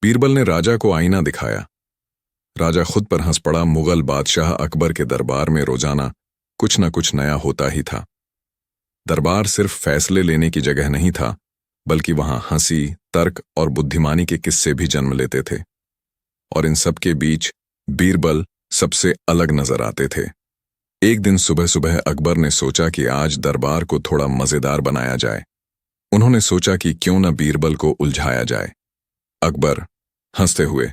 बीरबल ने राजा को आईना दिखाया। राजा खुद पर हंस पड़ा। मुगल बादशाह अकबर के दरबार में रोजाना कुछ न कुछ नया होता ही था। दरबार सिर्फ फैसले लेने की जगह नहीं था, बल्कि वहां हंसी, तर्क और बुद्धिमानी के किस्से भी जन्म लेते थे। और इन सब के बीच बीरबल सबसे अलग नजर आते थे। एक दिन सुबह सुबह अकबर ने सोचा कि आज दरबार को थोड़ा मजेदार बनाया जाए। उन्होंने सोचा कि क्यों न बीरबल को उलझाया जाए। अकबर हंसते हुए,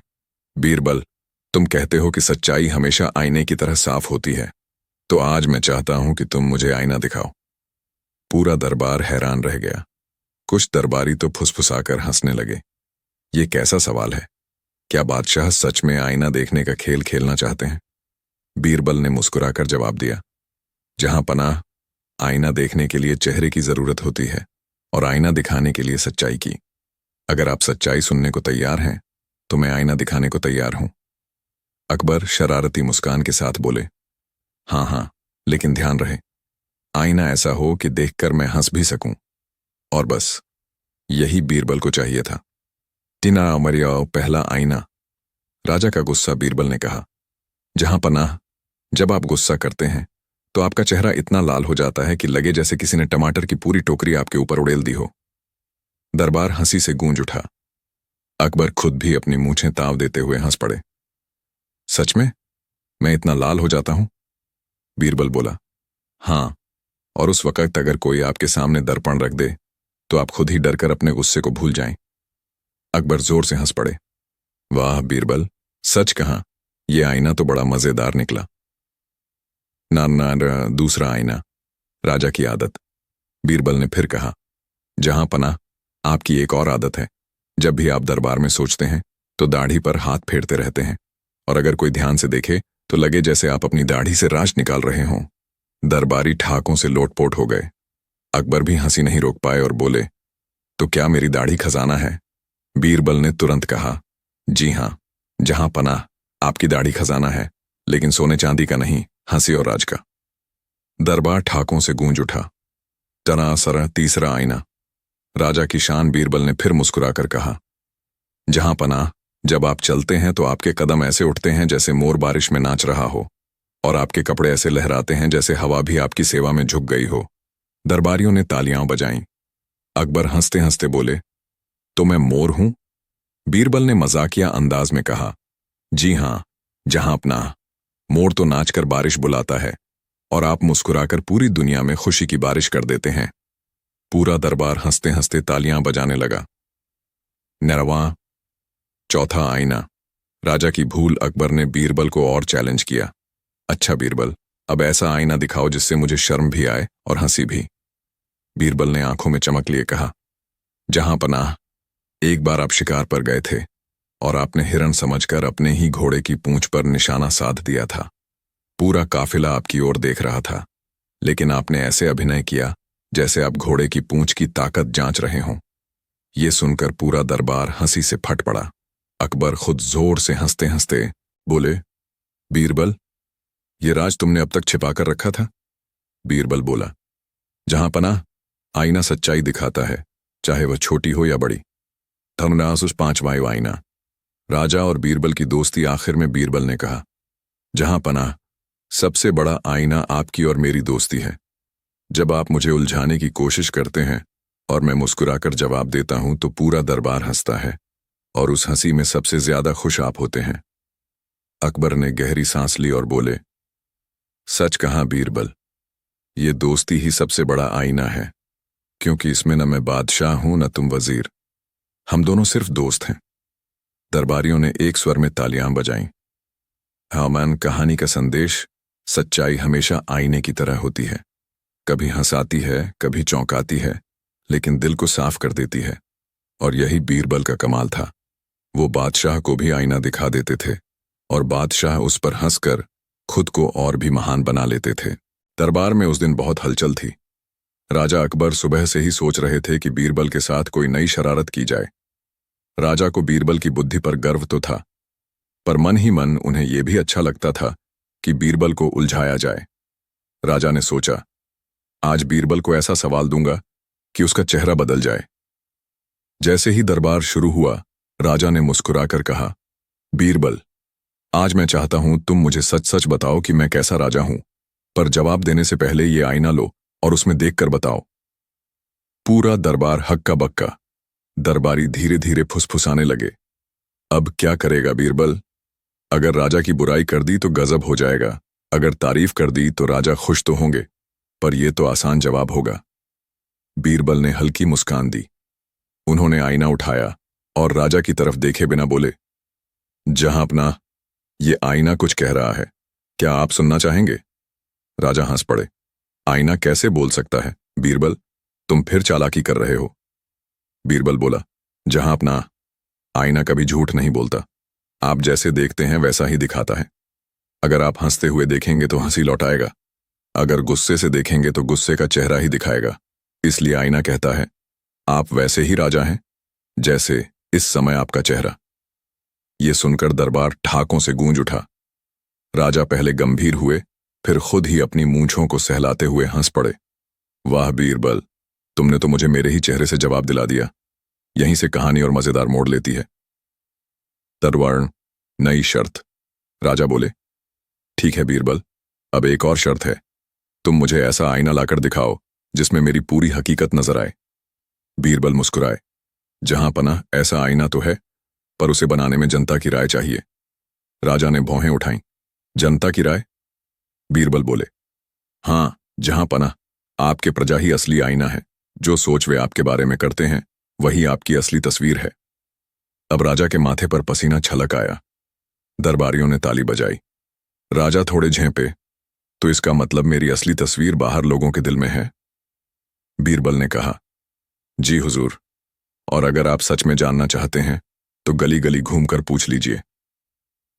बीरबल, तुम कहते हो कि सच्चाई हमेशा आईने की तरह साफ होती है, तो आज मैं चाहता हूं कि तुम मुझे आईना दिखाओ। पूरा दरबार हैरान रह गया। कुछ दरबारी तो फुसफुसाकर हंसने लगे। ये कैसा सवाल है? क्या बादशाह सच में आईना देखने का खेल खेलना चाहते हैं? बीरबल ने मुस्कुराकर जवाब दिया, जहां पनाह, आईना देखने के लिए चेहरे की जरूरत होती है और आईना दिखाने के लिए सच्चाई की। अगर आप सच्चाई सुनने को तैयार हैं तो मैं आईना दिखाने को तैयार हूं। अकबर शरारती मुस्कान के साथ बोले, हाँ हाँ, लेकिन ध्यान रहे, आईना ऐसा हो कि देखकर मैं हंस भी सकूं। और बस यही बीरबल को चाहिए था। टीना अमरिया, पहला आईना। राजा का गुस्सा। बीरबल ने कहा, जहां पनाह, जब आप गुस्सा करते हैं तो आपका चेहरा इतना लाल हो जाता है कि लगे जैसे किसी ने टमाटर की पूरी टोकरी आपके ऊपर उड़ेल दी हो। दरबार हंसी से गूंज उठा। अकबर खुद भी अपनी मूंछें ताव देते हुए हंस पड़े। सच में मैं इतना लाल हो जाता हूं? बीरबल बोला, हां, और उस वक्त अगर कोई आपके सामने दर्पण रख दे तो आप खुद ही डरकर अपने गुस्से को भूल जाएं। अकबर जोर से हंस पड़े। वाह बीरबल, सच कहा, यह आईना तो बड़ा मजेदार निकला। नार दूसरा आईना। राजा की आदत। बीरबल ने फिर कहा, जहां पनाह, आपकी एक और आदत है। जब भी आप दरबार में सोचते हैं तो दाढ़ी पर हाथ फेरते रहते हैं, और अगर कोई ध्यान से देखे तो लगे जैसे आप अपनी दाढ़ी से राश निकाल रहे हों। दरबारी ठाकों से लोटपोट हो गए। अकबर भी हंसी नहीं रोक पाए और बोले, तो क्या मेरी दाढ़ी खजाना है? बीरबल ने तुरंत कहा, जी हां, जहां पनाह, आपकी दाढ़ी खजाना है, लेकिन सोने चांदी का नहीं, हंसी और राज का। दरबार ठाकों से गूंज उठा। तना सरा तीसरा आईना। राजा की शान। बीरबल ने फिर मुस्कुराकर कहा, जहां पनाह, जब आप चलते हैं तो आपके कदम ऐसे उठते हैं जैसे मोर बारिश में नाच रहा हो, और आपके कपड़े ऐसे लहराते हैं जैसे हवा भी आपकी सेवा में झुक गई हो। दरबारियों ने तालियां बजाईं। अकबर हंसते हंसते बोले, तो मैं मोर हूं? बीरबल ने मजाकिया अंदाज में कहा, जी हां, जहां पनाह, मोर तो नाचकर बारिश बुलाता है और आप मुस्कुराकर पूरी दुनिया में खुशी की बारिश कर देते हैं। पूरा दरबार हंसते हंसते तालियां बजाने लगा। नरवां चौथा आईना। राजा की भूल। अकबर ने बीरबल को और चैलेंज किया, अच्छा बीरबल, अब ऐसा आईना दिखाओ जिससे मुझे शर्म भी आए और हंसी भी। बीरबल ने आंखों में चमक लिए कहा, जहां पनाह, एक बार आप शिकार पर गए थे और आपने हिरन समझकर अपने ही घोड़े की पूंछ पर निशाना साध दिया था। पूरा काफिला आपकी ओर देख रहा था, लेकिन आपने ऐसे अभिनय किया जैसे आप घोड़े की पूंछ की ताकत जांच रहे हों। यह सुनकर पूरा दरबार हंसी से फट पड़ा। अकबर खुद जोर से हंसते हंसते बोले, बीरबल, ये राज तुमने अब तक छिपाकर रखा था? बीरबल बोला, जहां पनाह, आईना सच्चाई दिखाता है, चाहे वह छोटी हो या बड़ी। धनुरासुस पांचवां आईना। राजा और बीरबल की दोस्ती। आखिर में बीरबल ने कहा, जहां पनाह, सबसे बड़ा आईना आपकी और मेरी दोस्ती है। जब आप मुझे उलझाने की कोशिश करते हैं और मैं मुस्कुराकर जवाब देता हूं तो पूरा दरबार हंसता है, और उस हंसी में सबसे ज्यादा खुश आप होते हैं। अकबर ने गहरी सांस ली और बोले, सच कहा बीरबल, ये दोस्ती ही सबसे बड़ा आईना है, क्योंकि इसमें न मैं बादशाह हूं न तुम वजीर, हम दोनों सिर्फ दोस्त हैं। दरबारियों ने एक स्वर में तालियां बजाईं। हामान कहानी का संदेश, सच्चाई हमेशा आईने की तरह होती है, कभी हंसाती है, कभी चौंकाती है, लेकिन दिल को साफ कर देती है। और यही बीरबल का कमाल था। वो बादशाह को भी आईना दिखा देते थे और बादशाह उस पर हंसकर खुद को और भी महान बना लेते थे। दरबार में उस दिन बहुत हलचल थी। राजा अकबर सुबह से ही सोच रहे थे कि बीरबल के साथ कोई नई शरारत की जाए। राजा को बीरबल की बुद्धि पर गर्व तो था, पर मन ही मन उन्हें यह भी अच्छा लगता था कि बीरबल को उलझाया जाए। राजा ने सोचा, आज बीरबल को ऐसा सवाल दूंगा कि उसका चेहरा बदल जाए। जैसे ही दरबार शुरू हुआ, राजा ने मुस्कुराकर कहा, बीरबल, आज मैं चाहता हूं तुम मुझे सच सच बताओ कि मैं कैसा राजा हूं, पर जवाब देने से पहले ये आईना लो और उसमें देखकर बताओ। पूरा दरबार हक्का बक्का। दरबारी धीरे धीरे फुसफुसाने लगे। अब क्या करेगा बीरबल? अगर राजा की बुराई कर दी तो गजब हो जाएगा, अगर तारीफ कर दी तो राजा खुश तो होंगे, पर यह तो आसान जवाब होगा। बीरबल ने हल्की मुस्कान दी। उन्होंने आईना उठाया और राजा की तरफ देखे बिना बोले, जहांपना, ये आईना कुछ कह रहा है, क्या आप सुनना चाहेंगे? राजा हंस पड़े। आईना कैसे बोल सकता है बीरबल, तुम फिर चालाकी कर रहे हो। बीरबल बोला, जहांपना, आईना कभी झूठ नहीं बोलता, आप जैसे देखते हैं वैसा ही दिखाता है। अगर आप हंसते हुए देखेंगे तो हंसी लौटाएगा, अगर गुस्से से देखेंगे तो गुस्से का चेहरा ही दिखाएगा। इसलिए आईना कहता है, आप वैसे ही राजा हैं जैसे इस समय आपका चेहरा। यह सुनकर दरबार ठाकों से गूंज उठा। राजा पहले गंभीर हुए, फिर खुद ही अपनी मूंछों को सहलाते हुए हंस पड़े। वाह बीरबल, तुमने तो मुझे मेरे ही चेहरे से जवाब दिला दिया। यहीं से कहानी और मजेदार मोड़ लेती है। तरवर्ण, नई शर्त। राजा बोले, ठीक है बीरबल, अब एक और शर्त है, तुम मुझे ऐसा आईना लाकर दिखाओ जिसमें मेरी पूरी हकीकत नजर आए। बीरबल मुस्कुराए, जहांपना, ऐसा आईना तो है, पर उसे बनाने में जनता की राय चाहिए। राजा ने भौहें उठाईं। जनता की राय? बीरबल बोले, हां जहांपना, आपके प्रजा ही असली आईना है। जो सोच वे आपके बारे में करते हैं वही आपकी असली तस्वीर है। अब राजा के माथे पर पसीना छलक आया। दरबारियों ने ताली बजाई। राजा थोड़े झेंपे, तो इसका मतलब मेरी असली तस्वीर बाहर लोगों के दिल में है? बीरबल ने कहा, जी हुजूर, और अगर आप सच में जानना चाहते हैं तो गली गली घूमकर पूछ लीजिए।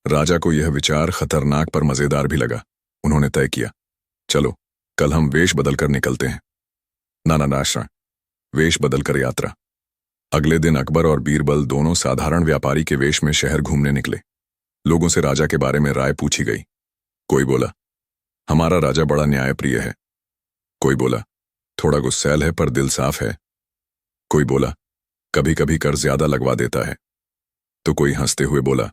राजा को यह विचार खतरनाक पर मजेदार भी लगा। उन्होंने तय किया, चलो कल हम वेश बदलकर निकलते हैं। नाना नाशा, वेश बदलकर यात्रा। अगले दिन अकबर और बीरबल दोनों साधारण व्यापारी के वेश में शहर घूमने निकले। लोगों से राजा के बारे में राय पूछी गई। कोई बोला, हमारा राजा बड़ा न्यायप्रिय है। कोई बोला, थोड़ा गुस्सैल है पर दिल साफ है। कोई बोला, कभी कभी कर ज्यादा लगवा देता है। तो कोई हंसते हुए बोला,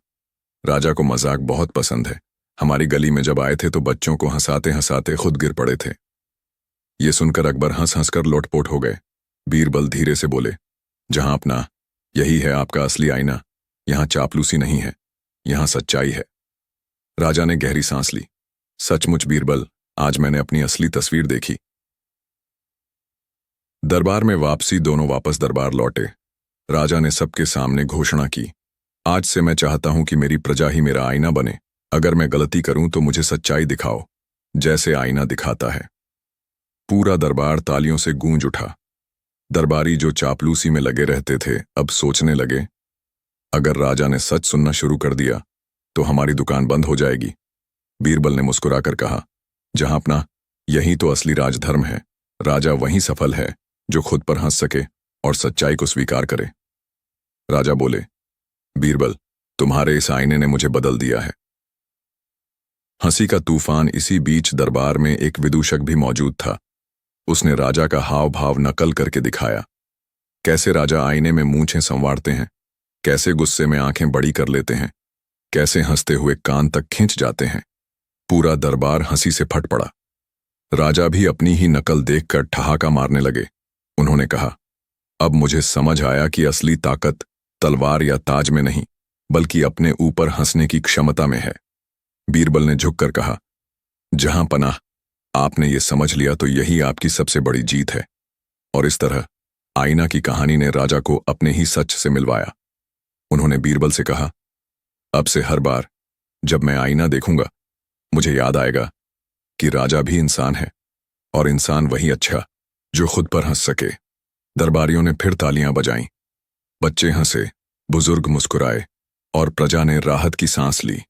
राजा को मजाक बहुत पसंद है, हमारी गली में जब आए थे तो बच्चों को हंसाते हंसाते खुद गिर पड़े थे। ये सुनकर अकबर हंस हंसकर लोटपोट हो गए। बीरबल धीरे से बोले, जहांपना, यही है आपका असली आईना। यहां चापलूसी नहीं है, यहां सच्चाई है। राजा ने गहरी सांस ली। सचमुच बीरबल, आज मैंने अपनी असली तस्वीर देखी। दरबार में वापसी। दोनों वापस दरबार लौटे। राजा ने सबके सामने घोषणा की, आज से मैं चाहता हूं कि मेरी प्रजा ही मेरा आईना बने। अगर मैं गलती करूं तो मुझे सच्चाई दिखाओ, जैसे आईना दिखाता है। पूरा दरबार तालियों से गूंज उठा। दरबारी जो चापलूसी में लगे रहते थे अब सोचने लगे, अगर राजा ने सच सुनना शुरू कर दिया तो हमारी दुकान बंद हो जाएगी। बीरबल ने मुस्कुराकर कहा, जहांपना, यही तो असली राजधर्म है। राजा वहीं सफल है जो खुद पर हंस सके और सच्चाई को स्वीकार करे। राजा बोले, बीरबल, तुम्हारे इस आईने ने मुझे बदल दिया है। हंसी का तूफान। इसी बीच दरबार में एक विदूषक भी मौजूद था। उसने राजा का हाव भाव नकल करके दिखाया। कैसे राजा आईने में मूंछें संवारते हैं, कैसे गुस्से में आंखें बड़ी कर लेते हैं, कैसे हंसते हुए कान तक खिंच जाते हैं। पूरा दरबार हंसी से फट पड़ा। राजा भी अपनी ही नकल देखकर ठहाका मारने लगे। उन्होंने कहा, अब मुझे समझ आया कि असली ताकत तलवार या ताज में नहीं, बल्कि अपने ऊपर हंसने की क्षमता में है। बीरबल ने झुककर कहा, जहां पनाह, आपने ये समझ लिया तो यही आपकी सबसे बड़ी जीत है। और इस तरह आईना की कहानी ने राजा को अपने ही सच से मिलवाया। उन्होंने बीरबल से कहा, अब से हर बार जब मैं आईना देखूंगा मुझे याद आएगा कि राजा भी इंसान है, और इंसान वही अच्छा जो खुद पर हंस सके। दरबारियों ने फिर तालियां बजाईं। बच्चे हंसे, बुजुर्ग मुस्कुराए और प्रजा ने राहत की सांस ली।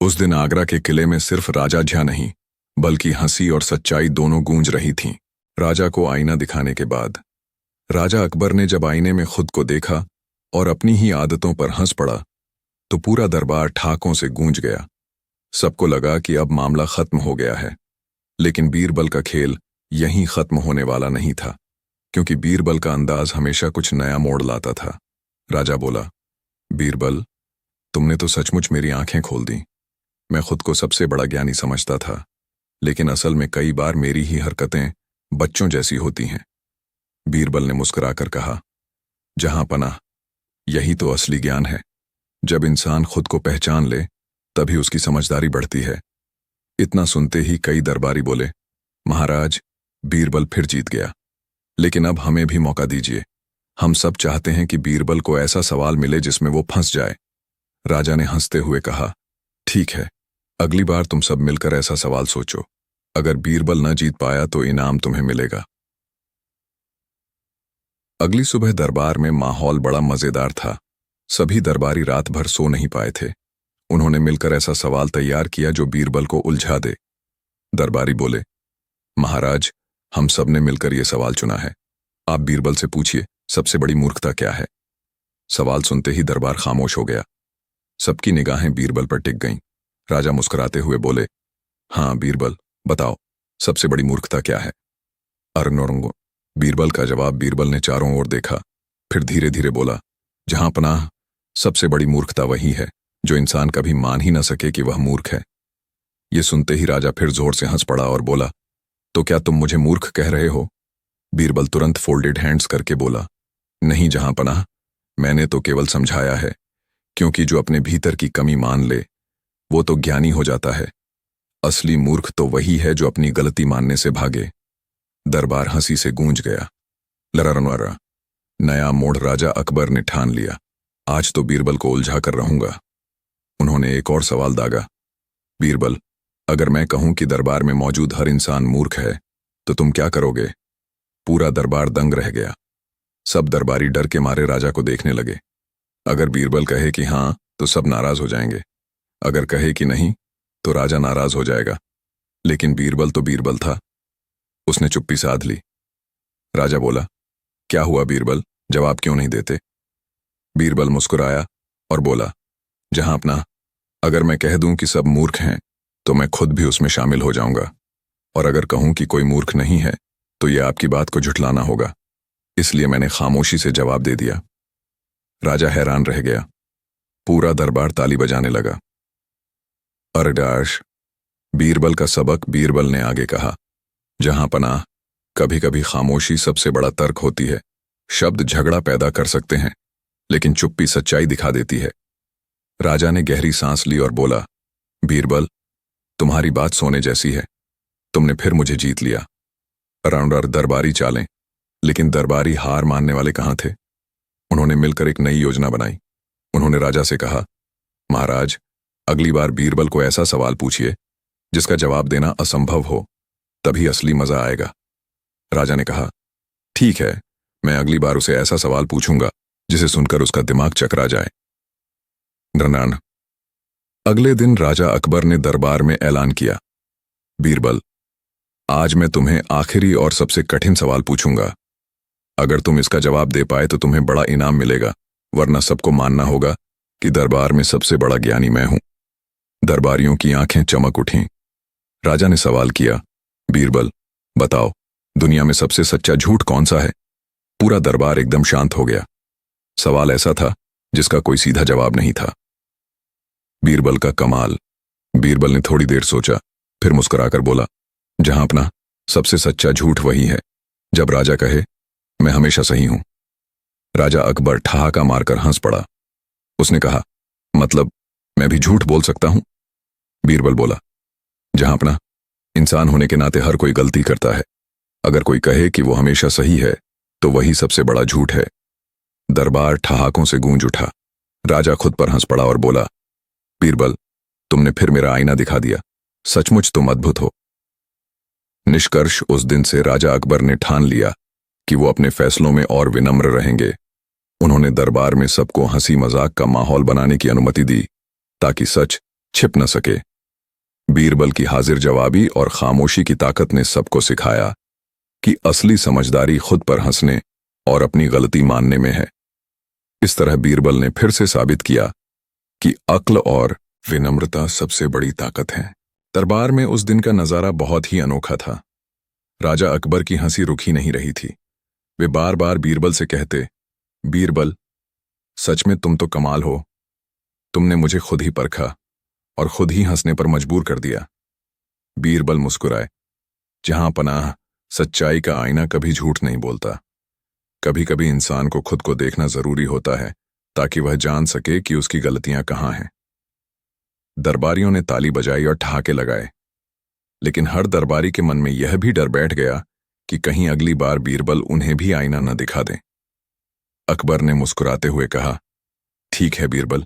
उस दिन आगरा के किले में सिर्फ राजा झा नहीं, बल्कि हंसी और सच्चाई दोनों गूंज रही थीं। राजा को आईना दिखाने के बाद राजा अकबर ने जब आईने में खुद को देखा और अपनी ही आदतों पर हंस पड़ा तो पूरा दरबार ठाकों से गूंज गया। सबको लगा कि अब मामला खत्म हो गया है। लेकिन बीरबल का खेल यहीं खत्म होने वाला नहीं था, क्योंकि बीरबल का अंदाज हमेशा कुछ नया मोड़ लाता था। राजा बोला, बीरबल, तुमने तो सचमुच मेरी आंखें खोल दी। मैं खुद को सबसे बड़ा ज्ञानी समझता था, लेकिन असल में कई बार मेरी ही हरकतें बच्चों जैसी होती हैं। बीरबल ने मुस्कुराकर कहा, जहां पनाह, यही तो असली ज्ञान है। जब इंसान खुद को पहचान ले, तभी उसकी समझदारी बढ़ती है। इतना सुनते ही कई दरबारी बोले, महाराज, बीरबल फिर जीत गया। लेकिन अब हमें भी मौका दीजिए। हम सब चाहते हैं कि बीरबल को ऐसा सवाल मिले जिसमें वो फंस जाए। राजा ने हंसते हुए कहा, ठीक है, अगली बार तुम सब मिलकर ऐसा सवाल सोचो। अगर बीरबल न जीत पाया तो इनाम तुम्हें मिलेगा। अगली सुबह दरबार में माहौल बड़ा मजेदार था। सभी दरबारी रात भर सो नहीं पाए थे। उन्होंने मिलकर ऐसा सवाल तैयार किया जो बीरबल को उलझा दे। दरबारी बोले, महाराज, हम सब ने मिलकर यह सवाल चुना है। आप बीरबल से पूछिए, सबसे बड़ी मूर्खता क्या है? सवाल सुनते ही दरबार खामोश हो गया। सबकी निगाहें बीरबल पर टिक गईं। राजा मुस्कुराते हुए बोले, हाँ बीरबल, बताओ, सबसे बड़ी मूर्खता क्या है? अरनौरंगो। बीरबल का जवाब। बीरबल ने चारों ओर देखा, फिर धीरे धीरे बोला, जहां पनाह, सबसे बड़ी मूर्खता वही है जो इंसान कभी मान ही न सके कि वह मूर्ख है। ये सुनते ही राजा फिर जोर से हंस पड़ा और बोला, तो क्या तुम मुझे मूर्ख कह रहे हो? बीरबल तुरंत फोल्डेड हैंड्स करके बोला, नहीं जहां पनाह, मैंने तो केवल समझाया है, क्योंकि जो अपने भीतर की कमी मान ले वो तो ज्ञानी हो जाता है। असली मूर्ख तो वही है जो अपनी गलती मानने से भागे। दरबार हंसी से गूंज गया। लररनवरा। नया मोड़ राजा अकबर ने ठान लिया, आज तो बीरबल को उलझा कर रहूंगा। उन्होंने एक और सवाल दागा, बीरबल, अगर मैं कहूं कि दरबार में मौजूद हर इंसान मूर्ख है तो तुम क्या करोगे? पूरा दरबार दंग रह गया। सब दरबारी डर के मारे राजा को देखने लगे। अगर बीरबल कहे कि हां तो सब नाराज हो जाएंगे, अगर कहे कि नहीं तो राजा नाराज हो जाएगा। लेकिन बीरबल तो बीरबल था। उसने चुप्पी साध ली। राजा बोला, क्या हुआ बीरबल, जवाब क्यों नहीं देते? बीरबल मुस्कुराया और बोला, जहां अपना, अगर मैं कह दूं कि सब मूर्ख हैं तो मैं खुद भी उसमें शामिल हो जाऊंगा, और अगर कहूं कि कोई मूर्ख नहीं है तो यह आपकी बात को झुठलाना होगा। इसलिए मैंने खामोशी से जवाब दे दिया। राजा हैरान रह गया। पूरा दरबार ताली बजाने लगा। अरडाश। बीरबल का सबक। बीरबल ने आगे कहा, जहां पनाह, कभी कभी खामोशी सबसे बड़ा तर्क होती है। शब्द झगड़ा पैदा कर सकते हैं, लेकिन चुप्पी सच्चाई दिखा देती है। राजा ने गहरी सांस ली और बोला, बीरबल, तुम्हारी बात सोने जैसी है। तुमने फिर मुझे जीत लिया। अराउंडर दरबारी चालें, लेकिन दरबारी हार मानने वाले कहां थे? उन्होंने मिलकर एक नई योजना बनाई। उन्होंने राजा से कहा, महाराज, अगली बार बीरबल को ऐसा सवाल पूछिए जिसका जवाब देना असंभव हो, तभी असली मजा आएगा। राजा ने कहा, ठीक है, मैं अगली बार उसे ऐसा सवाल पूछूंगा जिसे सुनकर उसका दिमाग चकरा जाए। नरनान। अगले दिन राजा अकबर ने दरबार में ऐलान किया, बीरबल, आज मैं तुम्हें आखिरी और सबसे कठिन सवाल पूछूंगा। अगर तुम इसका जवाब दे पाए तो तुम्हें बड़ा इनाम मिलेगा, वरना सबको मानना होगा कि दरबार में सबसे बड़ा ज्ञानी मैं हूं। दरबारियों की आंखें चमक उठीं। राजा ने सवाल किया, बीरबल, बताओ, दुनिया में सबसे सच्चा झूठ कौन सा है? पूरा दरबार एकदम शांत हो गया। सवाल ऐसा था जिसका कोई सीधा जवाब नहीं था। बीरबल का कमाल। बीरबल ने थोड़ी देर सोचा, फिर मुस्कुराकर बोला, जहां अपना, सबसे सच्चा झूठ वही है जब राजा कहे, मैं हमेशा सही हूं। राजा अकबर ठहाका मारकर हंस पड़ा। उसने कहा, मतलब मैं भी झूठ बोल सकता हूं? बीरबल बोला, जहां अपना, इंसान होने के नाते हर कोई गलती करता है। अगर कोई कहे कि वो हमेशा सही है तो वही सबसे बड़ा झूठ है। दरबार ठहाकों से गूंज उठा। राजा खुद पर हंस पड़ा और बोला, बीरबल, तुमने फिर मेरा आईना दिखा दिया। सचमुच तुम अद्भुत हो। निष्कर्ष, उस दिन से राजा अकबर ने ठान लिया कि वो अपने फैसलों में और विनम्र रहेंगे। उन्होंने दरबार में सबको हंसी मजाक का माहौल बनाने की अनुमति दी ताकि सच छिप न सके। बीरबल की हाजिर जवाबी और खामोशी की ताकत ने सबको सिखाया कि असली समझदारी खुद पर हंसने और अपनी गलती मानने में है। इस तरह बीरबल ने फिर से साबित किया कि अक्ल और विनम्रता सबसे बड़ी ताकत है। दरबार में उस दिन का नजारा बहुत ही अनोखा था। राजा अकबर की हंसी रुकी नहीं रही थी। वे बार बार बीरबल से कहते, बीरबल, सच में तुम तो कमाल हो। तुमने मुझे खुद ही परखा और खुद ही हंसने पर मजबूर कर दिया। बीरबल मुस्कुराए। जहां पनाह, सच्चाई का आईना कभी झूठ नहीं बोलता। कभी कभी इंसान को खुद को देखना जरूरी होता है ताकि वह जान सके कि उसकी गलतियां कहाँ हैं। दरबारियों ने ताली बजाई और ठहाके लगाए, लेकिन हर दरबारी के मन में यह भी डर बैठ गया कि कहीं अगली बार बीरबल उन्हें भी आईना न दिखा दें। अकबर ने मुस्कुराते हुए कहा, ठीक है बीरबल,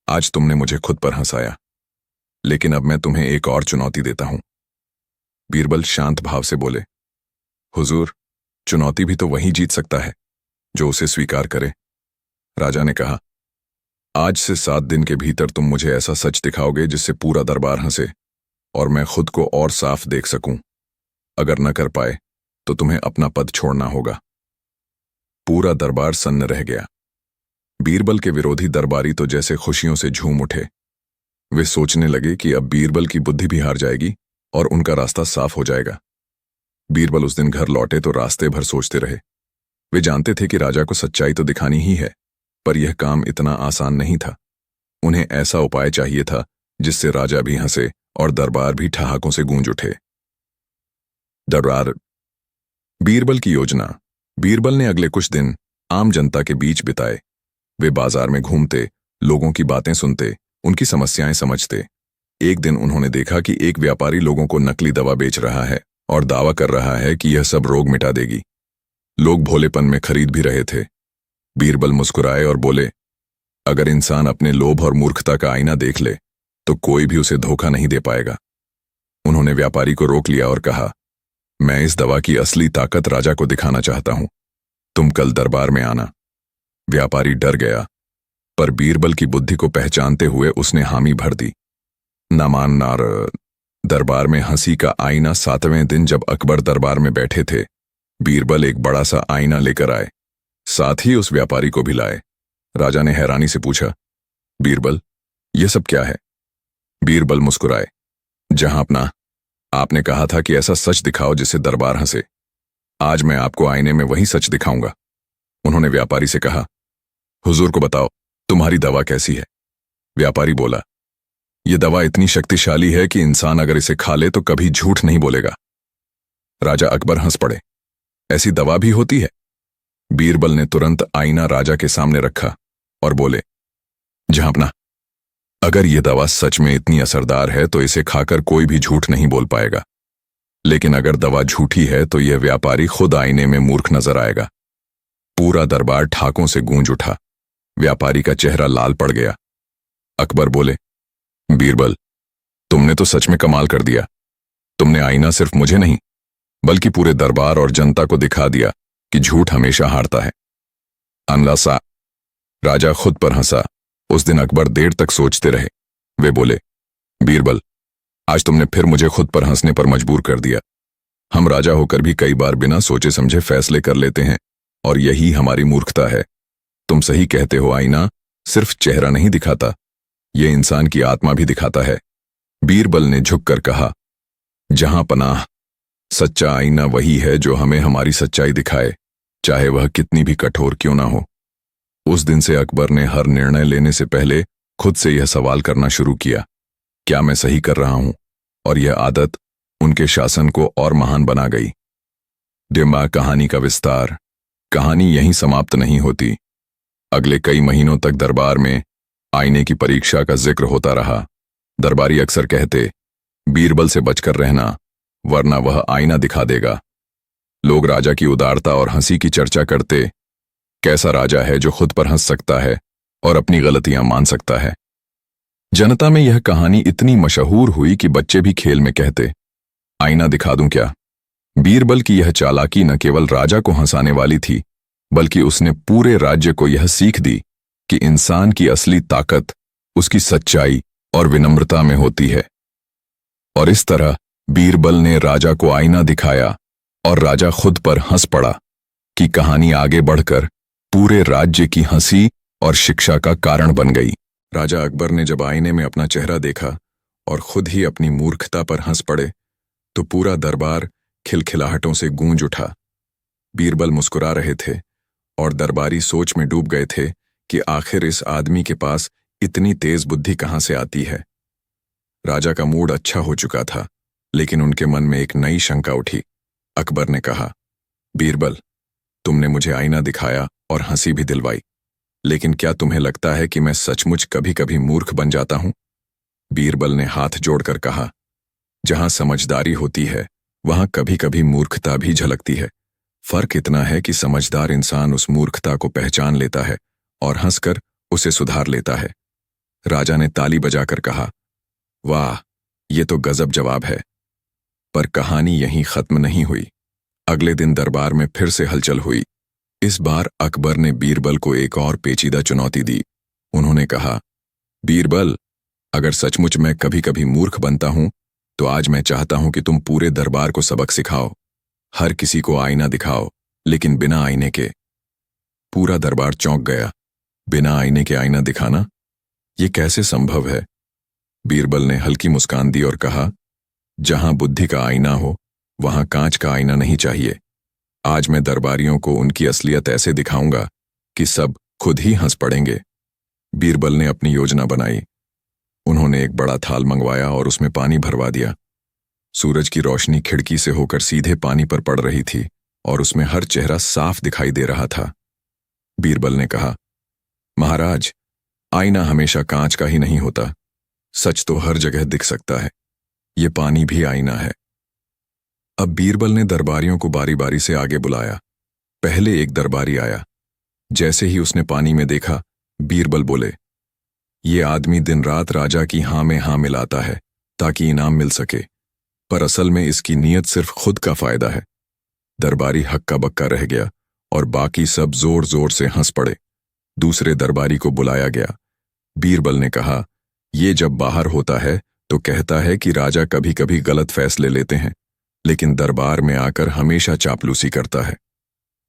आज तुमने मुझे खुद पर हंसाया, लेकिन अब मैं तुम्हें एक और चुनौती देता हूं। बीरबल शांत भाव से बोले, हुजूर, चुनौती भी तो वही जीत सकता है जो उसे स्वीकार करे। राजा ने कहा, आज से 7 दिन के भीतर तुम मुझे ऐसा सच दिखाओगे जिससे पूरा दरबार हंसे और मैं खुद को और साफ देख सकूं। अगर न कर पाए तो तुम्हें अपना पद छोड़ना होगा। पूरा दरबार सन्न रह गया। बीरबल के विरोधी दरबारी तो जैसे खुशियों से झूम उठे। वे सोचने लगे कि अब बीरबल की बुद्धि भी हार जाएगी और उनका रास्ता साफ हो जाएगा। बीरबल उस दिन घर लौटे तो रास्ते भर सोचते रहे। वे जानते थे कि राजा को सच्चाई तो दिखानी ही है, पर यह काम इतना आसान नहीं था। उन्हें ऐसा उपाय चाहिए था जिससे राजा भी हंसे और दरबार भी ठहाकों से गूंज उठे। दरबार बीरबल की योजना। बीरबल ने अगले कुछ दिन आम जनता के बीच बिताए। वे बाजार में घूमते, लोगों की बातें सुनते, उनकी समस्याएं समझते। एक दिन उन्होंने देखा कि एक व्यापारी लोगों को नकली दवा बेच रहा है और दावा कर रहा है कि यह सब रोग मिटा देगी। लोग भोलेपन में खरीद भी रहे थे। बीरबल मुस्कुराए और बोले, अगर इंसान अपने लोभ और मूर्खता का आईना देख ले तो कोई भी उसे धोखा नहीं दे पाएगा। उन्होंने व्यापारी को रोक लिया और कहा, मैं इस दवा की असली ताकत राजा को दिखाना चाहता हूं। तुम कल दरबार में आना। व्यापारी डर गया, पर बीरबल की बुद्धि को पहचानते हुए उसने हामी भर दी। नामान नार। दरबार में हंसी का आईना। 7वें दिन जब अकबर दरबार में बैठे थे, बीरबल एक बड़ा सा आईना लेकर आए। साथ ही उस व्यापारी को भी लाए। राजा ने हैरानी से पूछा, बीरबल, यह सब क्या है? बीरबल मुस्कुराए। जहां अपना, आपने कहा था कि ऐसा सच दिखाओ जिससे दरबार हंसे। आज मैं आपको आईने में वही सच दिखाऊंगा। उन्होंने व्यापारी से कहा, हुजूर को बताओ तुम्हारी दवा कैसी है। व्यापारी बोला, यह दवा इतनी शक्तिशाली है कि इंसान अगर इसे खा ले तो कभी झूठ नहीं बोलेगा। राजा अकबर हंस पड़े, ऐसी दवा भी होती है? बीरबल ने तुरंत आईना राजा के सामने रखा और बोले, जहांपना, अगर यह दवा सच में इतनी असरदार है तो इसे खाकर कोई भी झूठ नहीं बोल पाएगा। लेकिन अगर दवा झूठी है तो यह व्यापारी खुद आईने में मूर्ख नजर आएगा। पूरा दरबार ठाकों से गूंज उठा। व्यापारी का चेहरा लाल पड़ गया। अकबर बोले, बीरबल, तुमने तो सच में कमाल कर दिया। तुमने आईना सिर्फ मुझे नहीं बल्कि पूरे दरबार और जनता को दिखा दिया कि झूठ हमेशा हारता है। अनलासा। राजा खुद पर हंसा। उस दिन अकबर देर तक सोचते रहे। वे बोले, बीरबल, आज तुमने फिर मुझे खुद पर हंसने पर मजबूर कर दिया। हम राजा होकर भी कई बार बिना सोचे समझे फैसले कर लेते हैं और यही हमारी मूर्खता है। तुम सही कहते हो, आईना सिर्फ चेहरा नहीं दिखाता, ये इंसान की आत्मा भी दिखाता है। बीरबल ने झुककर कहा, जहां पनाह, सच्चा आईना वही है जो हमें हमारी सच्चाई दिखाए, चाहे वह कितनी भी कठोर क्यों ना हो। उस दिन से अकबर ने हर निर्णय लेने से पहले खुद से यह सवाल करना शुरू किया, क्या मैं सही कर रहा हूं? और यह आदत उनके शासन को और महान बना गई। दिमाग कहानी का विस्तार। कहानी यहीं समाप्त नहीं होती। अगले कई महीनों तक दरबार में आईने की परीक्षा का जिक्र होता रहा। दरबारी अक्सर कहते, बीरबल से बचकर रहना, वरना वह आईना दिखा देगा। लोग राजा की उदारता और हंसी की चर्चा करते, कैसा राजा है जो खुद पर हंस सकता है और अपनी गलतियां मान सकता है। जनता में यह कहानी इतनी मशहूर हुई कि बच्चे भी खेल में कहते, आईना दिखा दूं क्या? बीरबल की यह चालाकी न केवल राजा को हंसाने वाली थी, बल्कि उसने पूरे राज्य को यह सीख दी कि इंसान की असली ताकत उसकी सच्चाई और विनम्रता में होती है। और इस तरह बीरबल ने राजा को आईना दिखाया और राजा खुद पर हंस पड़ा कि कहानी आगे बढ़कर पूरे राज्य की हंसी और शिक्षा का कारण बन गई। राजा अकबर ने जब आईने में अपना चेहरा देखा और खुद ही अपनी मूर्खता पर हंस पड़े तो पूरा दरबार खिलखिलाहटों से गूंज उठा। बीरबल मुस्कुरा रहे थे और दरबारी सोच में डूब गए थे कि आखिर इस आदमी के पास इतनी तेज बुद्धि कहां से आती है। राजा का मूड अच्छा हो चुका था, लेकिन उनके मन में एक नई शंका उठी। अकबर ने कहा, बीरबल, तुमने मुझे आईना दिखाया और हंसी भी दिलवाई, लेकिन क्या तुम्हें लगता है कि मैं सचमुच कभी कभी मूर्ख बन जाता हूं? बीरबल ने हाथ जोड़कर कहा, जहां समझदारी होती है वहां कभी कभी मूर्खता भी झलकती है। फर्क इतना है कि समझदार इंसान उस मूर्खता को पहचान लेता है और हंसकर उसे सुधार लेता है। राजा ने ताली बजाकर कहा, वाह, ये तो गजब जवाब है। पर कहानी यहीं खत्म नहीं हुई। अगले दिन दरबार में फिर से हलचल हुई। इस बार अकबर ने बीरबल को एक और पेचीदा चुनौती दी। उन्होंने कहा, बीरबल, अगर सचमुच मैं कभी कभी मूर्ख बनता हूं तो आज मैं चाहता हूं कि तुम पूरे दरबार को सबक सिखाओ। हर किसी को आईना दिखाओ, लेकिन बिना आईने के। पूरा दरबार चौंक गया। बिना आईने के आईना दिखाना, ये कैसे संभव है? बीरबल ने हल्की मुस्कान दी और कहा, जहां बुद्धि का आईना हो वहां कांच का आईना नहीं चाहिए। आज मैं दरबारियों को उनकी असलियत ऐसे दिखाऊंगा कि सब खुद ही हंस पड़ेंगे। बीरबल ने अपनी योजना बनाई। उन्होंने एक बड़ा थाल मंगवाया और उसमें पानी भरवा दिया। सूरज की रोशनी खिड़की से होकर सीधे पानी पर पड़ रही थी और उसमें हर चेहरा साफ दिखाई दे रहा था। बीरबल ने कहा, महाराज, आईना हमेशा कांच का ही नहीं होता। सच तो हर जगह दिख सकता है। ये पानी भी आईना है। अब बीरबल ने दरबारियों को बारी बारी से आगे बुलाया। पहले एक दरबारी आया। जैसे ही उसने पानी में देखा, बीरबल बोले, ये आदमी दिन रात राजा की हां में हां मिलाता है ताकि इनाम मिल सके, पर असल में इसकी नीयत सिर्फ खुद का फायदा है। दरबारी हक्का बक्का रह गया और बाकी सब जोर जोर से हंस पड़े। दूसरे दरबारी को बुलाया गया। बीरबल ने कहा, ये जब बाहर होता है तो कहता है कि राजा कभी कभी गलत फैसले लेते हैं, लेकिन दरबार में आकर हमेशा चापलूसी करता है।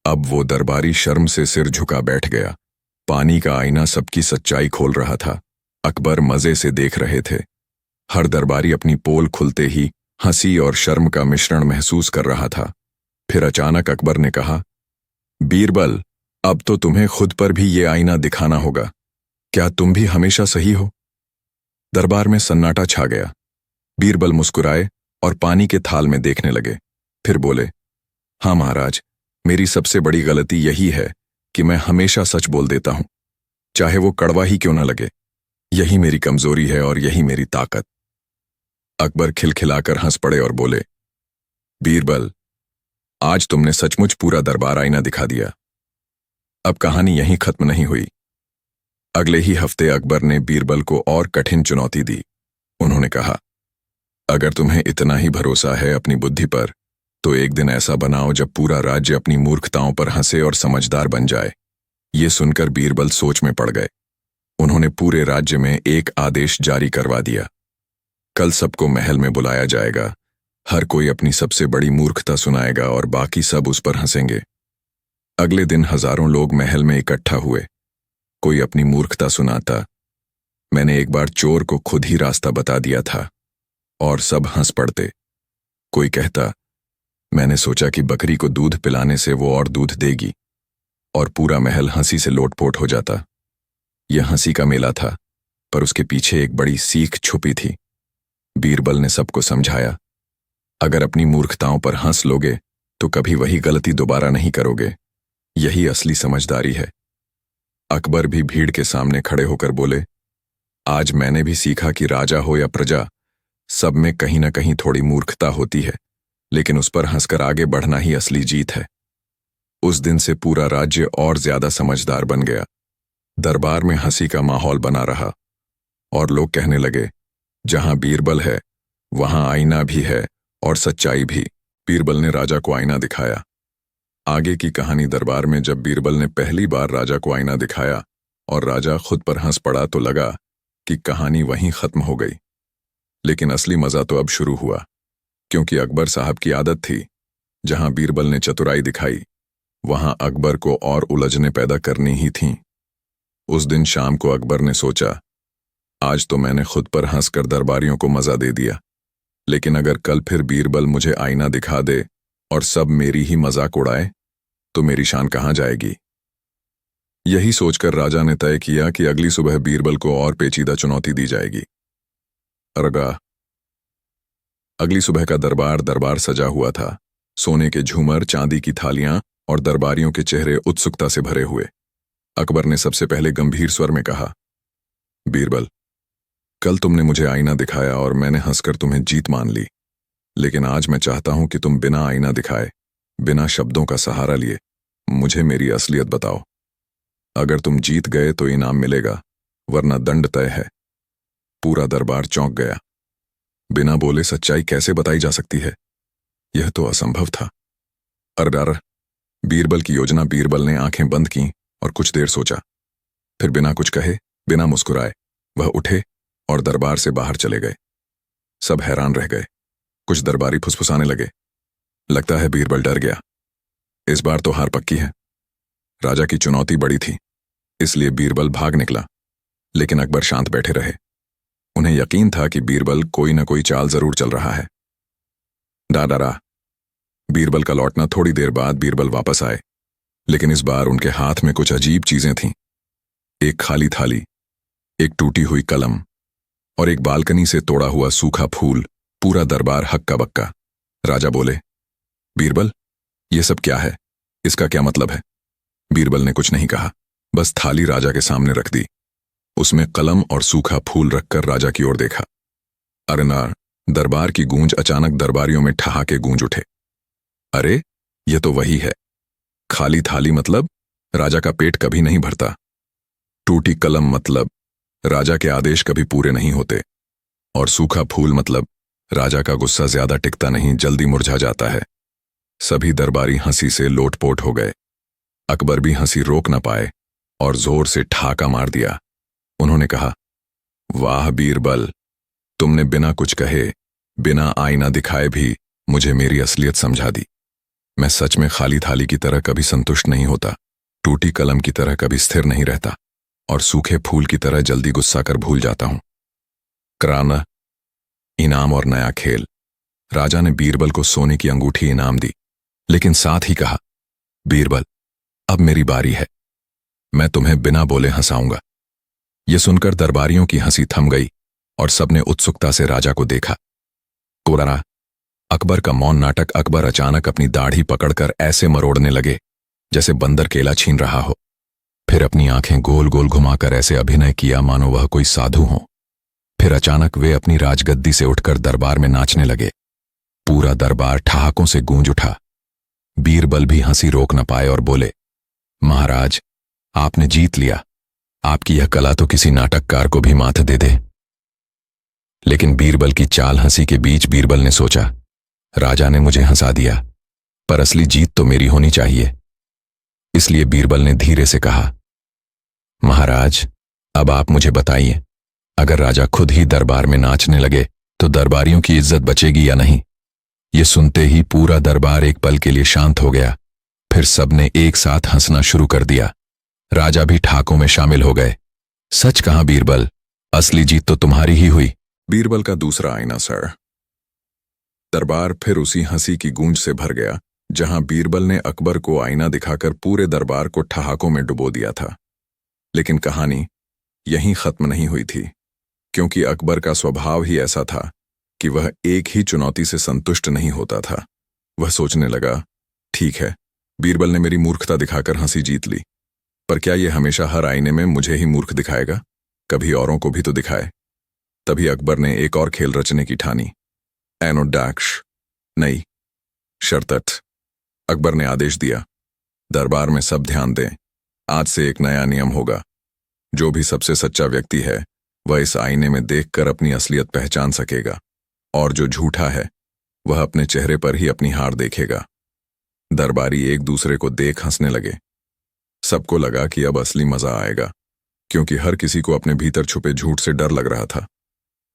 अब वो दरबारी शर्म से सिर झुका बैठ गया। पानी का आईना सबकी सच्चाई खोल रहा था। अकबर मजे से देख रहे थे। हर दरबारी अपनी पोल खुलते ही हंसी और शर्म का मिश्रण महसूस कर रहा था। फिर अचानक अकबर ने कहा, बीरबल, अब तो तुम्हें खुद पर भी ये आईना दिखाना होगा। क्या तुम भी हमेशा सही हो? दरबार में सन्नाटा छा गया। बीरबल मुस्कुराए और पानी के थाल में देखने लगे। फिर बोले, हाँ महाराज, मेरी सबसे बड़ी गलती यही है कि मैं हमेशा सच बोल देता हूं, चाहे वो कड़वा ही क्यों न लगे। यही मेरी कमजोरी है और यही मेरी ताकत। अकबर खिलखिलाकर हंस पड़े और बोले, बीरबल, आज तुमने सचमुच पूरा दरबार आईना दिखा दिया। अब कहानी यहीं खत्म नहीं हुई। अगले ही हफ्ते अकबर ने बीरबल को और कठिन चुनौती दी। उन्होंने कहा, अगर तुम्हें इतना ही भरोसा है अपनी बुद्धि पर, तो एक दिन ऐसा बनाओ जब पूरा राज्य अपनी मूर्खताओं पर हंसे और समझदार बन जाए। ये सुनकर बीरबल सोच में पड़ गए। उन्होंने पूरे राज्य में एक आदेश जारी करवा दिया, कल सबको महल में बुलाया जाएगा। हर कोई अपनी सबसे बड़ी मूर्खता सुनाएगा और बाकी सब उस पर हंसेंगे। अगले दिन हजारों लोग महल में इकट्ठा हुए। कोई अपनी मूर्खता सुनाता, मैंने एक बार चोर को खुद ही रास्ता बता दिया था, और सब हंस पड़ते। कोई कहता, मैंने सोचा कि बकरी को दूध पिलाने से वो और दूध देगी, और पूरा महल हंसी से लोटपोट हो जाता। यह हंसी का मेला था, पर उसके पीछे एक बड़ी सीख छुपी थी। बीरबल ने सबको समझाया, अगर अपनी मूर्खताओं पर हंस लोगे तो कभी वही गलती दोबारा नहीं करोगे। यही असली समझदारी है। अकबर भी भीड़ के सामने खड़े होकर बोले, आज मैंने भी सीखा कि राजा हो या प्रजा, सब में कहीं ना कहीं थोड़ी मूर्खता होती है, लेकिन उस पर हंसकर आगे बढ़ना ही असली जीत है। उस दिन से पूरा राज्य और ज्यादा समझदार बन गया। दरबार में हंसी का माहौल बना रहा और लोग कहने लगे, जहां बीरबल है वहां आईना भी है और सच्चाई भी। बीरबल ने राजा को आईना दिखाया। आगे की कहानी दरबार में जब बीरबल ने पहली बार राजा को आईना दिखाया और राजा खुद पर हंस पड़ा तो लगा कि कहानी वहीं खत्म हो गई। लेकिन असली मजा तो अब शुरू हुआ, क्योंकि अकबर साहब की आदत थी, जहां बीरबल ने चतुराई दिखाई वहां अकबर को और उलझने पैदा करनी ही थीं। उस दिन शाम को अकबर ने सोचा, आज तो मैंने खुद पर हंसकर दरबारियों को मजा दे दिया, लेकिन अगर कल फिर बीरबल मुझे आईना दिखा दे और सब मेरी ही मजाक उड़ाए तो मेरी शान कहां जाएगी। यही सोचकर राजा ने तय किया कि अगली सुबह बीरबल को और पेचीदा चुनौती दी जाएगी। अरगा। अगली सुबह का दरबार सजा हुआ था। सोने के झूमर, चांदी की थालियां और दरबारियों के चेहरे उत्सुकता से भरे हुए। अकबर ने सबसे पहले गंभीर स्वर में कहा, बीरबल, कल तुमने मुझे आईना दिखाया और मैंने हंसकर तुम्हें जीत मान ली। लेकिन आज मैं चाहता हूं कि तुम बिना आईना दिखाए, बिना शब्दों का सहारा लिए मुझे मेरी असलियत बताओ। अगर तुम जीत गए तो इनाम मिलेगा, वरना दंड तय है। पूरा दरबार चौंक गया। बिना बोले सच्चाई कैसे बताई जा सकती है? यह तो असंभव था। अरडार। बीरबल की योजना। बीरबल ने आंखें बंद की और कुछ देर सोचा। फिर बिना कुछ कहे, बिना मुस्कुराए वह उठे और दरबार से बाहर चले गए। सब हैरान रह गए। कुछ दरबारी फुसफुसाने लगे, लगता है बीरबल डर गया। इस बार तो हार पक्की है। राजा की चुनौती बड़ी थी, इसलिए बीरबल भाग निकला। लेकिन अकबर शांत बैठे रहे। उन्हें यकीन था कि बीरबल कोई न कोई चाल जरूर चल रहा है। डाडरा। बीरबल का लौटना। थोड़ी देर बाद बीरबल वापस आए, लेकिन इस बार उनके हाथ में कुछ अजीब चीजें थीं। एक खाली थाली, एक टूटी हुई कलम और एक बालकनी से तोड़ा हुआ सूखा फूल। पूरा दरबार हक्का बक्का। राजा बोले, बीरबल, यह सब क्या है? इसका क्या मतलब है? बीरबल ने कुछ नहीं कहा, बस थाली राजा के सामने रख दी। उसमें कलम और सूखा फूल रखकर राजा की ओर देखा। अरनार। दरबार की गूंज अचानक दरबारियों में ठहाके गूंज उठे। अरे, यह तो वही है। खाली थाली मतलब राजा का पेट कभी नहीं भरता। टूटी कलम मतलब राजा के आदेश कभी पूरे नहीं होते। और सूखा फूल मतलब राजा का गुस्सा ज्यादा टिकता नहीं, जल्दी मुरझा जाता है। सभी दरबारी हंसी से लोटपोट हो गए। अकबर भी हंसी रोक न पाए और जोर से ठहाका मार दिया। उन्होंने कहा, वाह बीरबल, तुमने बिना कुछ कहे, बिना आईना दिखाए भी मुझे मेरी असलियत समझा दी। मैं सच में खाली थाली की तरह कभी संतुष्ट नहीं होता, टूटी कलम की तरह कभी स्थिर नहीं रहता और सूखे फूल की तरह जल्दी गुस्सा कर भूल जाता हूं। कराना। इनाम और नया खेल। राजा ने बीरबल को सोने की अंगूठी इनाम दी, लेकिन साथ ही कहा, बीरबल, अब मेरी बारी है। मैं तुम्हें बिना बोले हंसाऊंगा। यह सुनकर दरबारियों की हंसी थम गई और सबने उत्सुकता से राजा को देखा। कोराना। अकबर का मौन नाटक। अकबर अचानक अपनी दाढ़ी पकड़कर ऐसे मरोड़ने लगे जैसे बंदर केला छीन रहा हो। फिर अपनी आंखें गोल गोल घुमाकर ऐसे अभिनय किया मानो वह कोई साधु हो। फिर अचानक वे अपनी राजगद्दी से उठकर दरबार में नाचने लगे। पूरा दरबार ठहाकों से गूंज उठा। बीरबल भी हंसी रोक न पाए और बोले, महाराज, आपने जीत लिया। आपकी यह कला तो किसी नाटककार को भी मात दे दे। लेकिन बीरबल की चाल हंसी के बीच बीरबल ने सोचा, राजा ने मुझे हंसा दिया, पर असली जीत तो मेरी होनी चाहिए। इसलिए बीरबल ने धीरे से कहा, महाराज, अब आप मुझे बताइए, अगर राजा खुद ही दरबार में नाचने लगे तो दरबारियों की इज्जत बचेगी या नहीं? ये सुनते ही पूरा दरबार एक पल के लिए शांत हो गया। फिर सबने एक साथ हंसना शुरू कर दिया। राजा भी ठाकों में शामिल हो गए। सच कहा बीरबल, असली जीत तो तुम्हारी ही हुई। बीरबल का दूसरा आईना। सर। दरबार फिर उसी हंसी की गूंज से भर गया जहां बीरबल ने अकबर को आईना दिखाकर पूरे दरबार को ठहाकों में डुबो दिया था। लेकिन कहानी यहीं खत्म नहीं हुई थी, क्योंकि अकबर का स्वभाव ही ऐसा था कि वह एक ही चुनौती से संतुष्ट नहीं होता था। वह सोचने लगा, ठीक है, बीरबल ने मेरी मूर्खता दिखाकर हंसी जीत ली, पर क्या यह हमेशा हर आईने में मुझे ही मूर्ख दिखाएगा? कभी औरों को भी तो दिखाए। तभी अकबर ने एक और खेल रचने की ठानी। एनोडाक्ष, नहीं, शर्तट। अकबर ने आदेश दिया, दरबार में सब ध्यान दें, आज से एक नया नियम होगा। जो भी सबसे सच्चा व्यक्ति है वह इस आईने में देखकर अपनी असलियत पहचान सकेगा, और जो झूठा है वह अपने चेहरे पर ही अपनी हार देखेगा। दरबारी एक दूसरे को देख हंसने लगे। सबको लगा कि अब असली मजा आएगा, क्योंकि हर किसी को अपने भीतर छुपे झूठ से डर लग रहा था।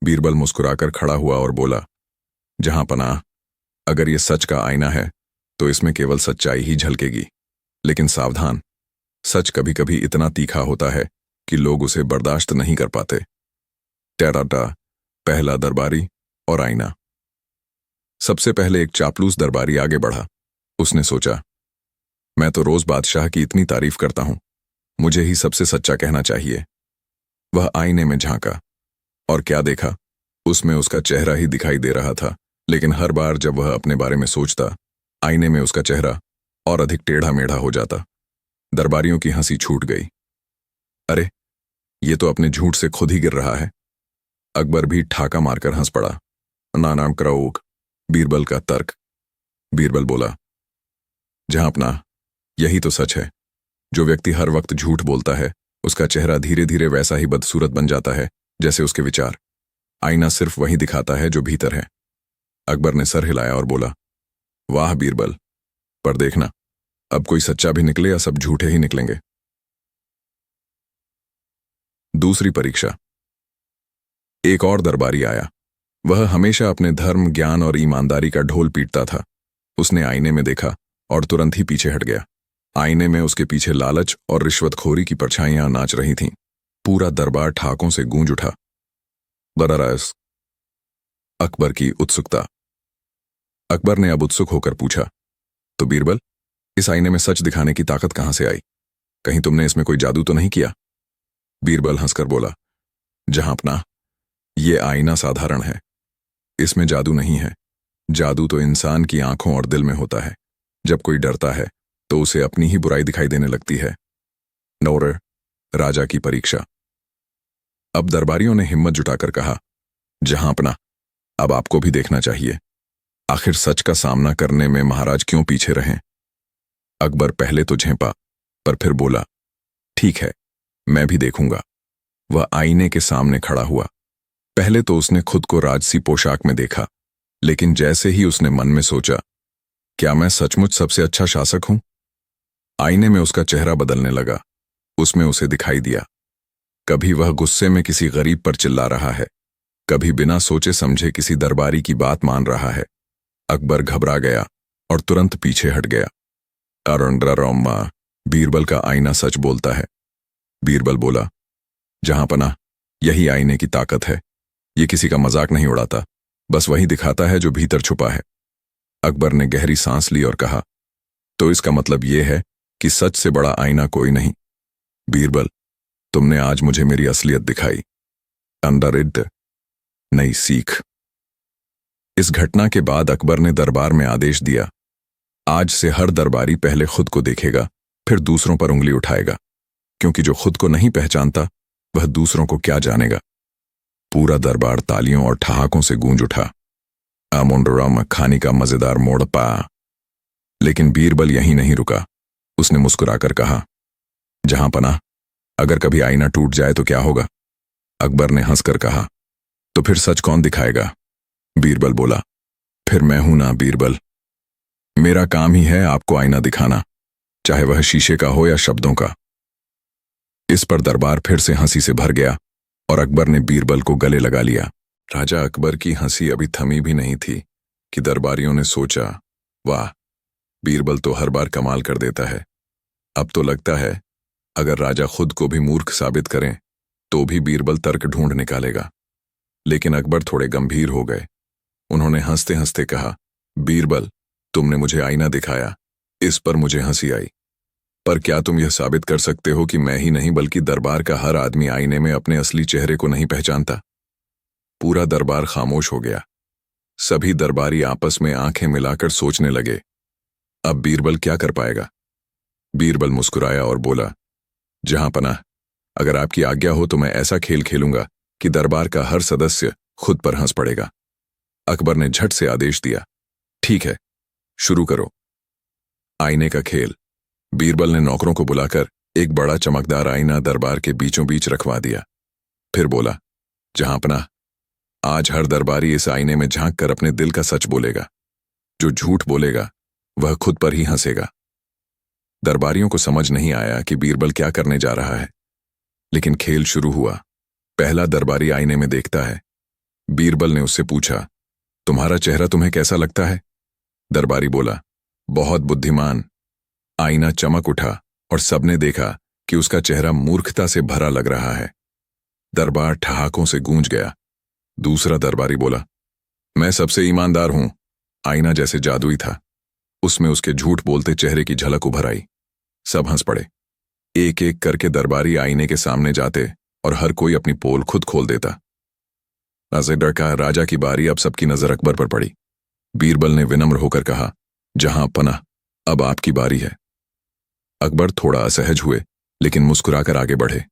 बीरबल मुस्कुराकर खड़ा हुआ और बोला, जहां पनाह, अगर ये सच का आईना है तो इसमें केवल सच्चाई ही झलकेगी। लेकिन सावधान, सच कभी कभी इतना तीखा होता है कि लोग उसे बर्दाश्त नहीं कर पाते। टेराटा, पहला दरबारी और आईना। सबसे पहले एक चापलूस दरबारी आगे बढ़ा। उसने सोचा, मैं तो रोज बादशाह की इतनी तारीफ करता हूं, मुझे ही सबसे सच्चा कहना चाहिए। वह आईने में झांका और क्या देखा? उसमें उसका चेहरा ही दिखाई दे रहा था, लेकिन हर बार जब वह अपने बारे में सोचता, आईने में उसका चेहरा और अधिक टेढ़ा मेढ़ा हो जाता। दरबारियों की हंसी छूट गई। अरे, ये तो अपने झूठ से खुद ही गिर रहा है। अकबर भी ठाका मारकर हंस पड़ा। नानाम कराओग, बीरबल का तर्क। बीरबल बोला, जहां अपना, यही तो सच है। जो व्यक्ति हर वक्त झूठ बोलता है, उसका चेहरा धीरे धीरे वैसा ही बदसूरत बन जाता है जैसे उसके विचार। आईना सिर्फ वही दिखाता है जो भीतर है। अकबर ने सर हिलाया और बोला, वाह बीरबल, पर देखना, अब कोई सच्चा भी निकले या सब झूठे ही निकलेंगे। दूसरी परीक्षा। एक और दरबारी आया। वह हमेशा अपने धर्म, ज्ञान और ईमानदारी का ढोल पीटता था। उसने आईने में देखा और तुरंत ही पीछे हट गया। आईने में उसके पीछे लालच और रिश्वतखोरी की परछाइयां नाच रही थीं। पूरा दरबार ठाकों से गूंज उठा। बरारस। अकबर की उत्सुकता। अकबर ने अब उत्सुक होकर पूछा, तो बीरबल, इस आईने में सच दिखाने की ताकत कहां से आई? कहीं तुमने इसमें कोई जादू तो नहीं किया? बीरबल हंसकर बोला, जहां अपना, ये आईना साधारण है। इसमें जादू नहीं है। जादू तो इंसान की आंखों और दिल में होता है। जब कोई डरता है तो उसे अपनी ही बुराई दिखाई देने लगती है। नौरे, राजा की परीक्षा। अब दरबारियों ने हिम्मत जुटाकर कहा, जहां अपना, अब आपको भी देखना चाहिए। आखिर सच का सामना करने में महाराज क्यों पीछे रहें? अकबर पहले तो झेंपा, पर फिर बोला, ठीक है, मैं भी देखूंगा। वह आईने के सामने खड़ा हुआ। पहले तो उसने खुद को राजसी पोशाक में देखा, लेकिन जैसे ही उसने मन में सोचा, क्या मैं सचमुच सबसे अच्छा शासक हूं? आईने में उसका चेहरा बदलने लगा। उसमें उसे दिखाई दिया। कभी वह गुस्से में किसी गरीब पर चिल्ला रहा है, कभी बिना सोचे समझे किसी दरबारी की बात मान रहा है। अकबर घबरा गया और तुरंत पीछे हट गया। अरुंड्रा, बीरबल का आईना सच बोलता है। बीरबल बोला, जहां पना, यही आईने की ताकत है। ये किसी का मजाक नहीं उड़ाता, बस वही दिखाता है जो भीतर छुपा है। अकबर ने गहरी सांस ली और कहा, तो इसका मतलब यह है कि सच से बड़ा आईना कोई नहीं। बीरबल, तुमने आज मुझे मेरी असलियत दिखाई। अंडरिड, नई सीख। इस घटना के बाद अकबर ने दरबार में आदेश दिया, आज से हर दरबारी पहले खुद को देखेगा, फिर दूसरों पर उंगली उठाएगा, क्योंकि जो खुद को नहीं पहचानता वह दूसरों को क्या जानेगा। पूरा दरबार तालियों और ठहाकों से गूंज उठा। आमुंडरा मखानी का मजेदार मोड़ पा। लेकिन बीरबल यहीं नहीं रुका। उसने मुस्कुराकर कहा, जहां पना, अगर कभी आईना टूट जाए तो क्या होगा? अकबर ने हंसकर कहा, तो फिर सच कौन दिखाएगा? बीरबल बोला, फिर मैं हूं ना बीरबल। मेरा काम ही है आपको आईना दिखाना, चाहे वह शीशे का हो या शब्दों का। इस पर दरबार फिर से हंसी से भर गया और अकबर ने बीरबल को गले लगा लिया। राजा अकबर की हंसी अभी थमी भी नहीं थी कि दरबारियों ने सोचा, वाह, बीरबल तो हर बार कमाल कर देता है। अब तो लगता है अगर राजा खुद को भी मूर्ख साबित करें तो भी बीरबल तर्क ढूंढ निकालेगा। लेकिन अकबर थोड़े गंभीर हो गए। उन्होंने हंसते हंसते कहा, बीरबल, तुमने मुझे आईना दिखाया, इस पर मुझे हंसी आई। पर क्या तुम यह साबित कर सकते हो कि मैं ही नहीं बल्कि दरबार का हर आदमी आईने में अपने असली चेहरे को नहीं पहचानता? पूरा दरबार खामोश हो गया। सभी दरबारी आपस में आंखें मिलाकर सोचने लगे, अब बीरबल क्या कर पाएगा? बीरबल मुस्कुराया और बोला, जहां पनाह, अगर आपकी आज्ञा हो तो मैं ऐसा खेल खेलूंगा कि दरबार का हर सदस्य खुद पर हंस पड़ेगा। अकबर ने झट से आदेश दिया, ठीक है, शुरू करो। आईने का खेल। बीरबल ने नौकरों को बुलाकर एक बड़ा चमकदार आईना दरबार के बीचों बीच रखवा दिया। फिर बोला, जहां पनाह, आज हर दरबारी इस आईने में झांक कर अपने दिल का सच बोलेगा। जो झूठ बोलेगा वह खुद पर ही हंसेगा। दरबारियों को समझ नहीं आया कि बीरबल क्या करने जा रहा है, लेकिन खेल शुरू हुआ। पहला दरबारी आईने में देखता है। बीरबल ने उससे पूछा, तुम्हारा चेहरा तुम्हें कैसा लगता है? दरबारी बोला, बहुत बुद्धिमान। आईना चमक उठा और सबने देखा कि उसका चेहरा मूर्खता से भरा लग रहा है। दरबार ठहाकों से गूंज गया। दूसरा दरबारी बोला, मैं सबसे ईमानदार हूं। आईना जैसे जादुई था। उसमें उसके झूठ बोलते चेहरे की झलक उभर आई। सब हंस पड़े। एक एक करके दरबारी आईने के सामने जाते और हर कोई अपनी पोल खुद खोल देता। राजेडर का राजा की बारी। अब सबकी नजर अकबर पर पड़ी। बीरबल ने विनम्र होकर कहा, जहां पनाह, अब आपकी बारी है। अकबर थोड़ा असहज हुए, लेकिन मुस्कुराकर आगे बढ़े।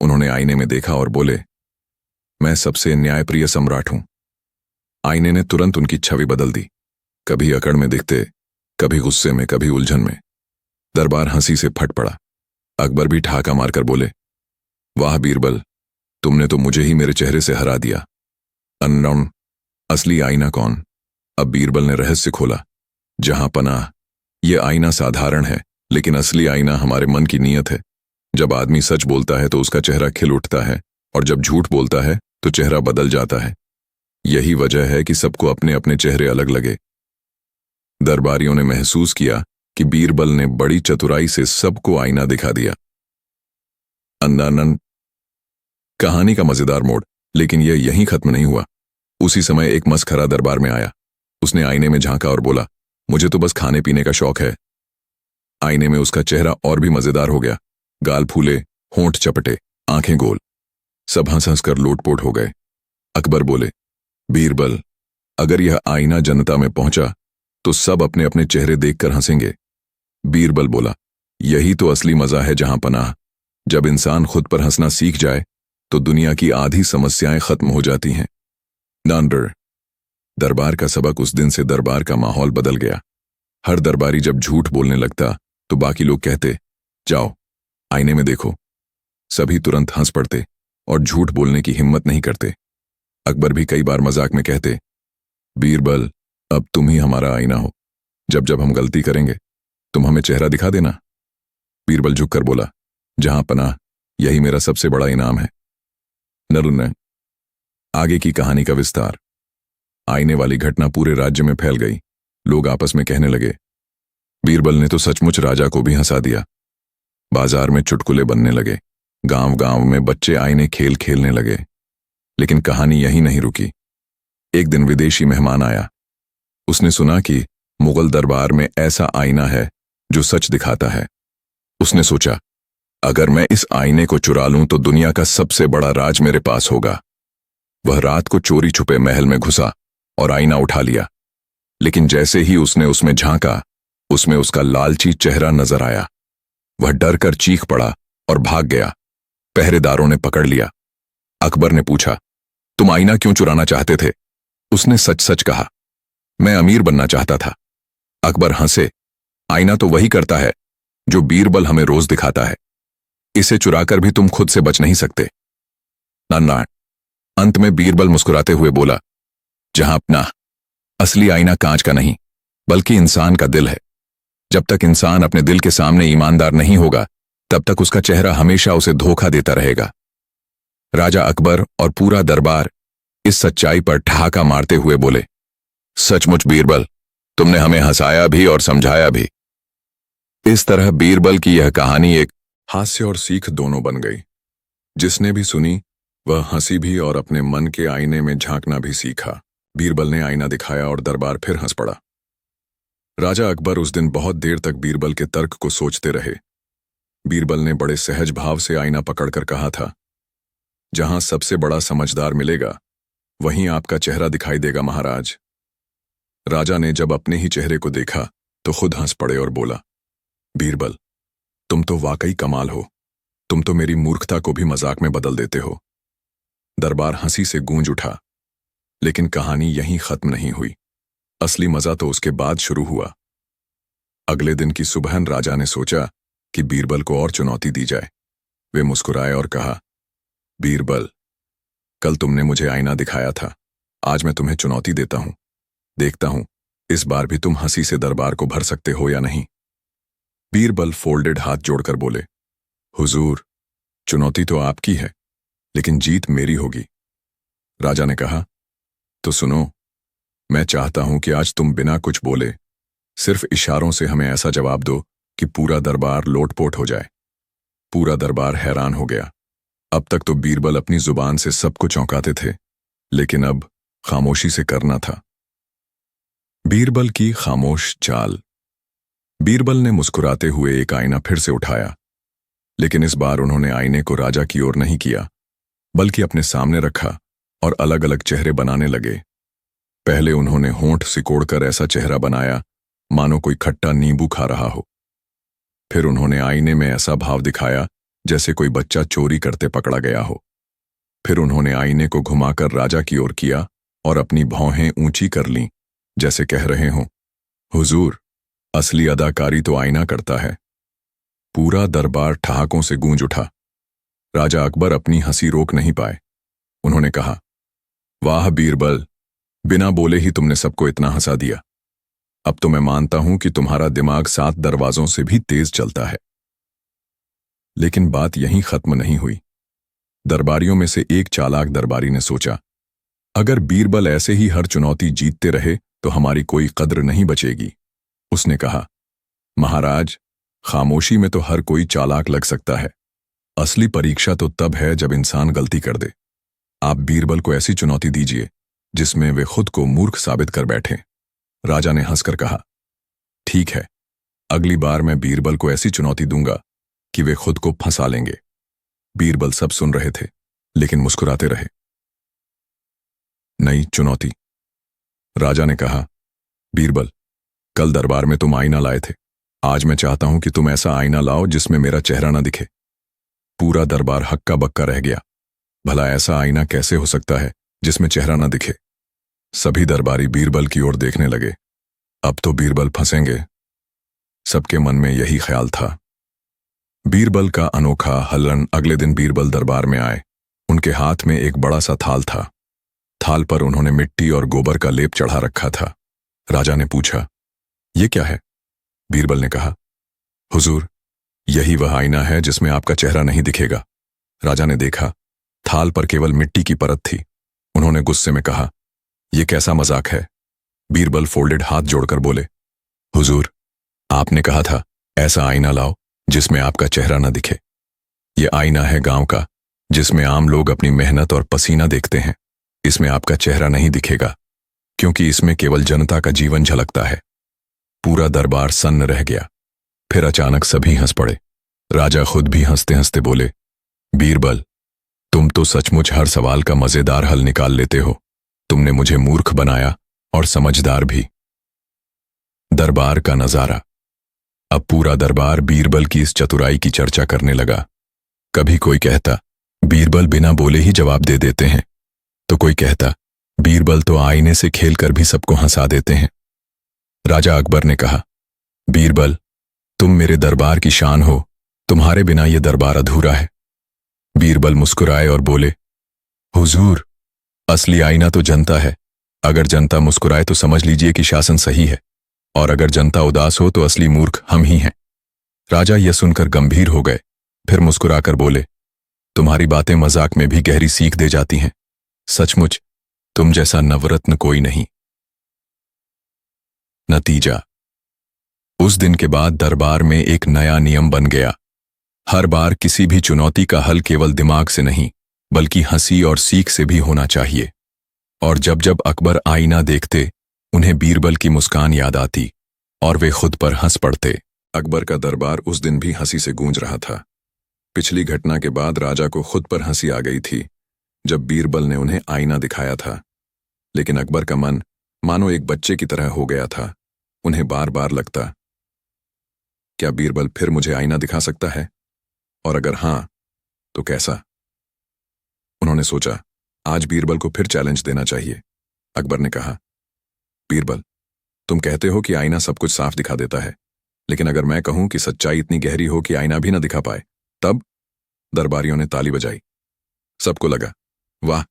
उन्होंने आईने में देखा और बोले, मैं सबसे न्यायप्रिय सम्राट हूं। आईने ने तुरंत उनकी छवि बदल दी। कभी अकड़ में दिखते, कभी गुस्से में, कभी उलझन में। दरबार हंसी से फट पड़ा। अकबर भी ठहाका मारकर बोले, वाह बीरबल, तुमने तो मुझे ही मेरे चेहरे से हरा दिया। अननौन, असली आईना कौन? अब बीरबल ने रहस्य खोला। जहां पनाह, यह आईना साधारण है, लेकिन असली आईना हमारे मन की नीयत है। जब आदमी सच बोलता है तो उसका चेहरा खिल उठता है, और जब झूठ बोलता है तो चेहरा बदल जाता है। यही वजह है कि सबको अपने अपने चेहरे अलग लगे। दरबारियों ने महसूस किया कि बीरबल ने बड़ी चतुराई से सबको आईना दिखा दिया। अन्नानन, कहानी का मजेदार मोड़। लेकिन यह यहीं खत्म नहीं हुआ। उसी समय एक मस्खरा दरबार में आया। उसने आईने में झांका और बोला, मुझे तो बस खाने पीने का शौक है। आईने में उसका चेहरा और भी मजेदार हो गया। गाल फूले, होंठ चपटे, आंखें गोल। सब हंस हंस कर लोटपोट हो गए। अकबर बोले, बीरबल, अगर यह आईना जनता में पहुंचा तो सब अपने अपने चेहरे देखकर हंसेंगे। बीरबल बोला, यही तो असली मजा है जहां पनाह। जब इंसान खुद पर हंसना सीख जाए तो दुनिया की आधी समस्याएं खत्म हो जाती हैं। नांडर, दरबार का सबक। उस दिन से दरबार का माहौल बदल गया। हर दरबारी जब झूठ बोलने लगता तो बाकी लोग कहते, जाओ आईने में देखो। सभी तुरंत हंस पड़ते और झूठ बोलने की हिम्मत नहीं करते। अकबर भी कई बार मजाक में कहते, बीरबल, अब तुम ही हमारा आईना हो। जब जब हम गलती करेंगे तुम हमें चेहरा दिखा देना। बीरबल झुककर बोला, जहां पनाह, यही मेरा सबसे बड़ा इनाम है। नरुन, आगे की कहानी का विस्तार। आईने वाली घटना पूरे राज्य में फैल गई। लोग आपस में कहने लगे, बीरबल ने तो सचमुच राजा को भी हंसा दिया। बाजार में चुटकुले बनने लगे। गांव गांव में बच्चे आईने खेल खेलने लगे। लेकिन कहानी यहीं नहीं रुकी। एक दिन विदेशी मेहमान आया। उसने सुना कि मुगल दरबार में ऐसा आईना है जो सच दिखाता है। उसने सोचा, अगर मैं इस आईने को चुरा लूं तो दुनिया का सबसे बड़ा राज मेरे पास होगा। वह रात को चोरी छुपे महल में घुसा और आईना उठा लिया। लेकिन जैसे ही उसने उसमें झांका, उसमें उसका लालची चेहरा नजर आया। वह डर कर चीख पड़ा और भाग गया। पहरेदारों ने पकड़ लिया। अकबर ने पूछा, तुम आईना क्यों चुराना चाहते थे? उसने सच सच कहा, मैं अमीर बनना चाहता था। अकबर हंसे, आईना तो वही करता है जो बीरबल हमें रोज दिखाता है। इसे चुराकर भी तुम खुद से बच नहीं सकते। नान, अंत में बीरबल मुस्कुराते हुए बोला, जहां अपना, असली आईना कांच का नहीं बल्कि इंसान का दिल है। जब तक इंसान अपने दिल के सामने ईमानदार नहीं होगा, तब तक उसका चेहरा हमेशा उसे धोखा देता रहेगा। राजा अकबर और पूरा दरबार इस सच्चाई पर ठहाका मारते हुए बोले, सचमुच बीरबल, तुमने हमें हंसाया भी और समझाया भी। इस तरह बीरबल की यह कहानी एक हास्य और सीख दोनों बन गई। जिसने भी सुनी वह हंसी भी और अपने मन के आईने में झांकना भी सीखा। बीरबल ने आईना दिखाया और दरबार फिर हंस पड़ा। राजा अकबर उस दिन बहुत देर तक बीरबल के तर्क को सोचते रहे। बीरबल ने बड़े सहज भाव से आईना पकड़कर कहा था, जहां सबसे बड़ा समझदार मिलेगा वहीं आपका चेहरा दिखाई देगा महाराज। राजा ने जब अपने ही चेहरे को देखा तो खुद हंस पड़े और बोला, बीरबल, तुम तो वाकई कमाल हो। तुम तो मेरी मूर्खता को भी मजाक में बदल देते हो। दरबार हंसी से गूंज उठा। लेकिन कहानी यहीं खत्म नहीं हुई। असली मजा तो उसके बाद शुरू हुआ। अगले दिन की सुबह राजा ने सोचा कि बीरबल को और चुनौती दी जाए। वे मुस्कुराए और कहा, बीरबल, कल तुमने मुझे आईना दिखाया था। आज मैं तुम्हें चुनौती देता हूं। देखता हूं इस बार भी तुम हंसी से दरबार को भर सकते हो या नहीं। बीरबल फोल्डेड हाथ जोड़कर बोले, हुजूर, चुनौती तो आपकी है, लेकिन जीत मेरी होगी। राजा ने कहा, तो सुनो, मैं चाहता हूं कि आज तुम बिना कुछ बोले सिर्फ इशारों से हमें ऐसा जवाब दो कि पूरा दरबार लोटपोट हो जाए। पूरा दरबार हैरान हो गया। अब तक तो बीरबल अपनी जुबान से सबको चौंकाते थे, लेकिन अब खामोशी से करना था। बीरबल की खामोश चाल। बीरबल ने मुस्कुराते हुए एक आईना फिर से उठाया। लेकिन इस बार उन्होंने आईने को राजा की ओर नहीं किया, बल्कि अपने सामने रखा और अलग अलग चेहरे बनाने लगे। पहले उन्होंने होंठ सिकोड़कर ऐसा चेहरा बनाया मानो कोई खट्टा नींबू खा रहा हो। फिर उन्होंने आईने में ऐसा भाव दिखाया जैसे कोई बच्चा चोरी करते पकड़ा गया हो। फिर उन्होंने आईने को घुमाकर राजा की ओर किया और अपनी भौहें ऊंची कर लीं, जैसे कह रहे हों, हुजूर, असली अदाकारी तो आईना करता है। पूरा दरबार ठहाकों से गूंज उठा। राजा अकबर अपनी हंसी रोक नहीं पाए। उन्होंने कहा, वाह बीरबल, बिना बोले ही तुमने सबको इतना हंसा दिया। अब तो मैं मानता हूं कि तुम्हारा दिमाग 7 दरवाजों से भी तेज चलता है। लेकिन बात यहीं खत्म नहीं हुई। दरबारियों में से एक चालाक दरबारी ने सोचा, अगर बीरबल ऐसे ही हर चुनौती जीतते रहे तो हमारी कोई कद्र नहीं बचेगी। उसने कहा, महाराज, खामोशी में तो हर कोई चालाक लग सकता है। असली परीक्षा तो तब है जब इंसान गलती कर दे। आप बीरबल को ऐसी चुनौती दीजिए जिसमें वे खुद को मूर्ख साबित कर बैठें। राजा ने हंसकर कहा, ठीक है, अगली बार मैं बीरबल को ऐसी चुनौती दूंगा कि वे खुद को फंसा लेंगे। बीरबल सब सुन रहे थे, लेकिन मुस्कुराते रहे। नई चुनौती। राजा ने कहा, बीरबल, कल दरबार में तुम आईना लाए थे। आज मैं चाहता हूं कि तुम ऐसा आईना लाओ जिसमें मेरा चेहरा न दिखे। पूरा दरबार हक्का बक्का रह गया। भला ऐसा आईना कैसे हो सकता है जिसमें चेहरा न दिखे? सभी दरबारी बीरबल की ओर देखने लगे। अब तो बीरबल फंसेंगे। सबके मन में यही ख्याल था। बीरबल का अनोखा हलन। अगले दिन बीरबल दरबार में आए। उनके हाथ में एक बड़ा सा थाल था। थाल पर उन्होंने मिट्टी और गोबर का लेप चढ़ा रखा था। राजा ने पूछा, ये क्या है? बीरबल ने कहा, हुजूर, यही वह आईना है जिसमें आपका चेहरा नहीं दिखेगा। राजा ने देखा, थाल पर केवल मिट्टी की परत थी। उन्होंने गुस्से में कहा, यह कैसा मजाक है? बीरबल फोल्डेड हाथ जोड़कर बोले, हुजूर, आपने कहा था ऐसा आईना लाओ जिसमें आपका चेहरा न दिखे। यह आईना है गांव का, जिसमें आम लोग अपनी मेहनत और पसीना देखते हैं। इसमें आपका चेहरा नहीं दिखेगा, क्योंकि इसमें केवल जनता का जीवन झलकता है। पूरा दरबार सन्न रह गया। फिर अचानक सभी हंस पड़े। राजा खुद भी हंसते हंसते बोले, बीरबल, तुम तो सचमुच हर सवाल का मजेदार हल निकाल लेते हो। तुमने मुझे मूर्ख बनाया और समझदार भी। दरबार का नजारा। अब पूरा दरबार बीरबल की इस चतुराई की चर्चा करने लगा। कभी कोई कहता, बीरबल बिना बोले ही जवाब दे देते हैं, तो कोई कहता, बीरबल तो आईने से खेलकर भी सबको हंसा देते हैं। राजा अकबर ने कहा, बीरबल, तुम मेरे दरबार की शान हो। तुम्हारे बिना यह दरबार अधूरा है। बीरबल मुस्कुराए और बोले, हुजूर, असली आईना तो जनता है। अगर जनता मुस्कुराए तो समझ लीजिए कि शासन सही है, और अगर जनता उदास हो तो असली मूर्ख हम ही हैं। राजा यह सुनकर गंभीर हो गए। फिर मुस्कुराकर बोले, तुम्हारी बातें मजाक में भी गहरी सीख दे जाती हैं। सचमुच तुम जैसा नवरत्न कोई नहीं। नतीजा। उस दिन के बाद दरबार में एक नया नियम बन गया। हर बार किसी भी चुनौती का हल केवल दिमाग से नहीं, बल्कि हंसी और सीख से भी होना चाहिए। और जब जब अकबर आईना देखते, उन्हें बीरबल की मुस्कान याद आती और वे खुद पर हंस पड़ते। अकबर का दरबार उस दिन भी हंसी से गूंज रहा था। पिछली घटना के बाद राजा को खुद पर हंसी आ गई थी जब बीरबल ने उन्हें आईना दिखाया था। लेकिन अकबर का मन मानो एक बच्चे की तरह हो गया था। उन्हें बार बार लगता, क्या बीरबल फिर मुझे आईना दिखा सकता है? और अगर हां, तो कैसा? उन्होंने सोचा, आज बीरबल को फिर चैलेंज देना चाहिए। अकबर ने कहा, बीरबल, तुम कहते हो कि आईना सब कुछ साफ दिखा देता है, लेकिन अगर मैं कहूं कि सच्चाई इतनी गहरी हो कि आईना भी ना दिखा पाए, तब? दरबारियों ने ताली बजाई। सबको लगा, वाह,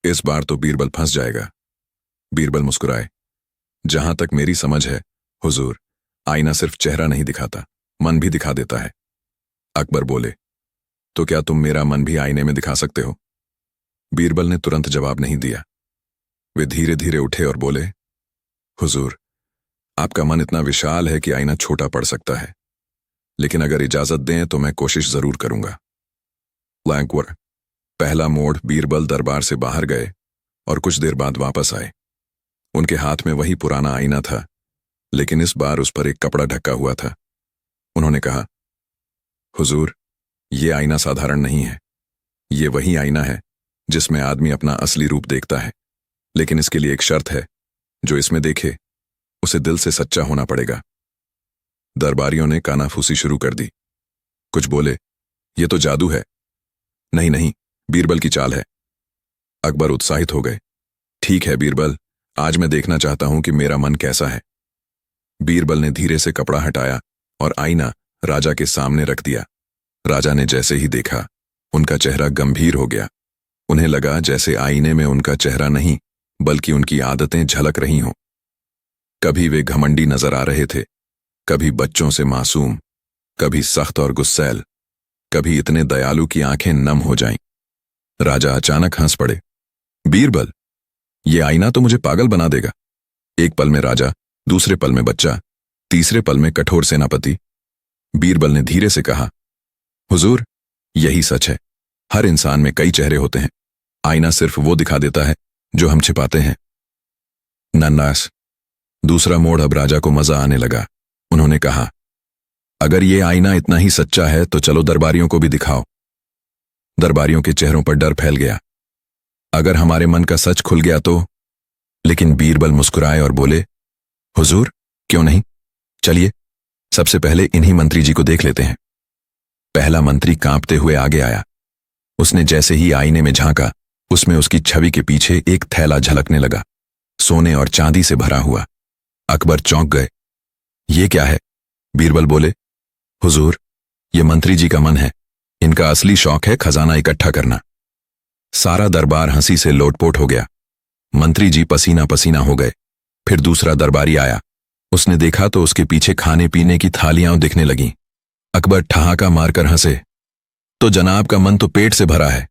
इस बार तो बीरबल फंस जाएगा। बीरबल मुस्कुराए, जहां तक मेरी समझ है, हुजूर, आईना सिर्फ चेहरा नहीं दिखाता, मन भी दिखा देता है। अकबर बोले, तो क्या तुम मेरा मन भी आईने में दिखा सकते हो? बीरबल ने तुरंत जवाब नहीं दिया। वे धीरे धीरे उठे और बोले, हुजूर, आपका मन इतना विशाल है कि आईना छोटा पड़ सकता है, लेकिन अगर इजाजत दें तो मैं कोशिश जरूर करूंगा। लैंकवर। पहला मोड़। बीरबल दरबार से बाहर गए और कुछ देर बाद वापस आए। उनके हाथ में वही पुराना आईना था, लेकिन इस बार उस पर एक कपड़ा ढका हुआ था। उन्होंने कहा, हुजूर, ये आईना साधारण नहीं है। ये वही आईना है जिसमें आदमी अपना असली रूप देखता है, लेकिन इसके लिए एक शर्त है। जो इसमें देखे उसे दिल से सच्चा होना पड़ेगा। दरबारियों ने कानाफूसी शुरू कर दी। कुछ बोले, ये तो जादू है। नहीं नहीं, बीरबल की चाल है। अकबर उत्साहित हो गए। ठीक है बीरबल, आज मैं देखना चाहता हूं कि मेरा मन कैसा है। बीरबल ने धीरे से कपड़ा हटाया और आईना राजा के सामने रख दिया। राजा ने जैसे ही देखा, उनका चेहरा गंभीर हो गया। उन्हें लगा जैसे आईने में उनका चेहरा नहीं, बल्कि उनकी आदतें झलक रही हों। कभी वे घमंडी नजर आ रहे थे, कभी बच्चों से मासूम, कभी सख्त और गुस्सैल, कभी इतने दयालु की आंखें नम हो जाईं। राजा अचानक हंस पड़े। बीरबल, ये आईना तो मुझे पागल बना देगा। एक पल में राजा, दूसरे पल में बच्चा, तीसरे पल में कठोर सेनापति। बीरबल ने धीरे से कहा, हुजूर, यही सच है। हर इंसान में कई चेहरे होते हैं। आईना सिर्फ वो दिखा देता है जो हम छिपाते हैं। नन्नास। दूसरा मोड़ अब राजा को मजा आने लगा। उन्होंने कहा, अगर ये आईना इतना ही सच्चा है तो चलो दरबारियों को भी दिखाओ। दरबारियों के चेहरों पर डर फैल गया। अगर हमारे मन का सच खुल गया तो? लेकिन बीरबल मुस्कुराए और बोले, हुजूर, क्यों नहीं, चलिए सबसे पहले इन्हीं मंत्री जी को देख लेते हैं। पहला मंत्री कांपते हुए आगे आया। उसने जैसे ही आईने में झांका, उसमें उसकी छवि के पीछे एक थैला झलकने लगा, सोने और चांदी से भरा हुआ। अकबर चौंक गए। ये क्या है? बीरबल बोले, हुजूर, ये मंत्री जी का मन है। इनका असली शौक है खजाना इकट्ठा करना। सारा दरबार हंसी से लोटपोट हो गया। मंत्री जी पसीना पसीना हो गए। फिर दूसरा दरबारी आया। उसने देखा तो उसके पीछे खाने पीने की थालियां दिखने लगीं। अकबर ठहाका मारकर हंसे। तो जनाब का मन तो पेट से भरा है।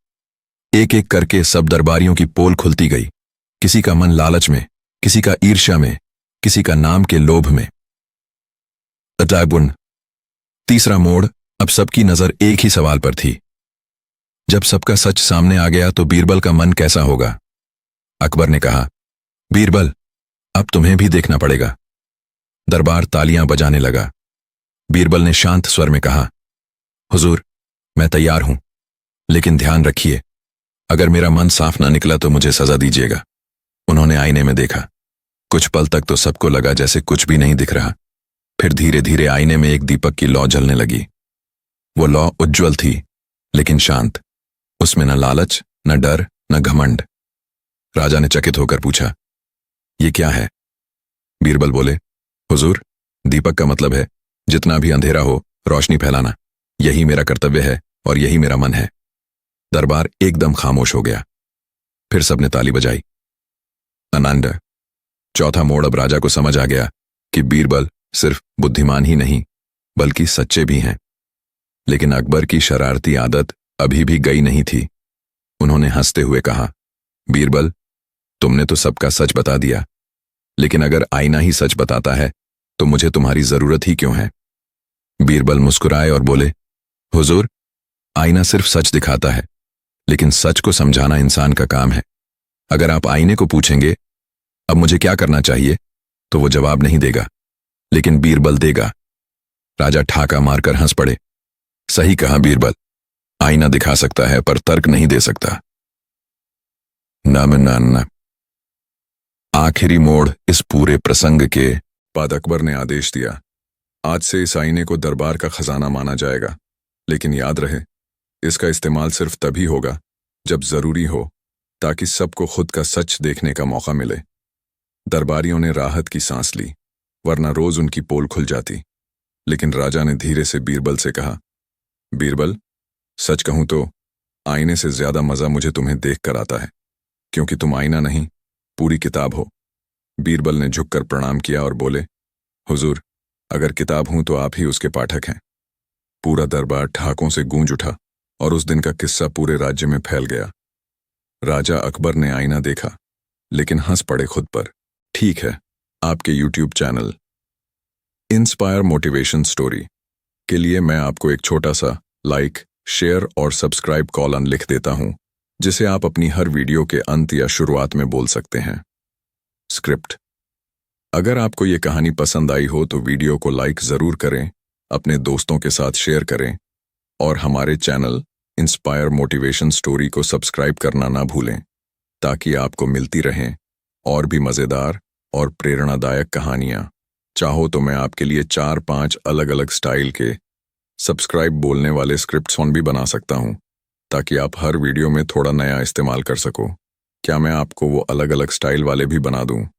एक एक करके सब दरबारियों की पोल खुलती गई। किसी का मन लालच में, किसी का ईर्ष्या में, किसी का नाम के लोभ में। अटागुन। तीसरा मोड़। अब सबकी नजर एक ही सवाल पर थी। जब सबका सच सामने आ गया तो बीरबल का मन कैसा होगा? अकबर ने कहा, बीरबल, अब तुम्हें भी देखना पड़ेगा। दरबार तालियां बजाने लगा। बीरबल ने शांत स्वर में कहा, हुजूर, मैं तैयार हूं, लेकिन ध्यान रखिए, अगर मेरा मन साफ ना निकला तो मुझे सजा दीजिएगा। उन्होंने आईने में देखा। कुछ पल तक तो सबको लगा जैसे कुछ भी नहीं दिख रहा। फिर धीरे धीरे आईने में एक दीपक की लौ जलने लगी। वो लौ उज्ज्वल थी, लेकिन शांत। उसमें न लालच, न डर, न घमंड। राजा ने चकित होकर पूछा, ये क्या है? बीरबल बोले, हुजूर, दीपक का मतलब है जितना भी अंधेरा हो रोशनी फैलाना। यही मेरा कर्तव्य है और यही मेरा मन है। दरबार एकदम खामोश हो गया। फिर सबने ताली बजाई। आनंद। चौथा मोड़। अब राजा को समझ आ गया कि बीरबल सिर्फ बुद्धिमान ही नहीं, बल्कि सच्चे भी हैं। लेकिन अकबर की शरारती आदत अभी भी गई नहीं थी। उन्होंने हंसते हुए कहा, बीरबल, तुमने तो सबका सच बता दिया, लेकिन अगर आईना ही सच बताता है तो मुझे तुम्हारी जरूरत ही क्यों है? बीरबल मुस्कुराए और बोले, हुजूर, आईना सिर्फ सच दिखाता है, लेकिन सच को समझाना इंसान का काम है। अगर आप आईने को पूछेंगे, अब मुझे क्या करना चाहिए, तो वो जवाब नहीं देगा, लेकिन बीरबल देगा। राजा ठाका मारकर हंस पड़े। सही कहा बीरबल, आईना दिखा सकता है पर तर्क नहीं दे सकता। नामनाना। आखिरी मोड़ इस पूरे प्रसंग के बाद अकबर ने आदेश दिया, आज से इस आईने को दरबार का खजाना माना जाएगा, लेकिन याद रहे, इसका इस्तेमाल सिर्फ तभी होगा जब जरूरी हो, ताकि सबको खुद का सच देखने का मौका मिले। दरबारियों ने राहत की सांस ली, वरना रोज उनकी पोल खुल जाती। लेकिन राजा ने धीरे से बीरबल से कहा, बीरबल, सच कहूं तो आईने से ज्यादा मजा मुझे तुम्हें देखकर आता है, क्योंकि तुम आईना नहीं, पूरी किताब हो। बीरबल ने झुककर प्रणाम किया और बोले, हुजूर, अगर किताब हूं तो आप ही उसके पाठक हैं। पूरा दरबार ठहाकों से गूंज उठा और उस दिन का किस्सा पूरे राज्य में फैल गया। राजा अकबर ने आईना देखा, लेकिन हंस पड़े खुद पर। ठीक है, आपके YouTube channel inspire motivation story के लिए मैं आपको एक छोटा सा लाइक, शेयर और सब्सक्राइब कॉलन लिख देता हूं, जिसे आप अपनी हर वीडियो के अंत या शुरुआत में बोल सकते हैं। स्क्रिप्ट। अगर आपको ये कहानी पसंद आई हो तो वीडियो को लाइक जरूर करें, अपने दोस्तों के साथ शेयर करें और हमारे चैनल इंस्पायर मोटिवेशन स्टोरी को सब्सक्राइब करना ना भूलें, ताकि आपको मिलती रहें और भी मज़ेदार और प्रेरणादायक कहानियाँ। चाहो तो मैं आपके लिए 4-5 अलग अलग स्टाइल के सब्सक्राइब बोलने वाले स्क्रिप्ट सॉन्ग भी बना सकता हूँ, ताकि आप हर वीडियो में थोड़ा नया इस्तेमाल कर सको। क्या मैं आपको वो अलग अलग स्टाइल वाले भी बना दूँ?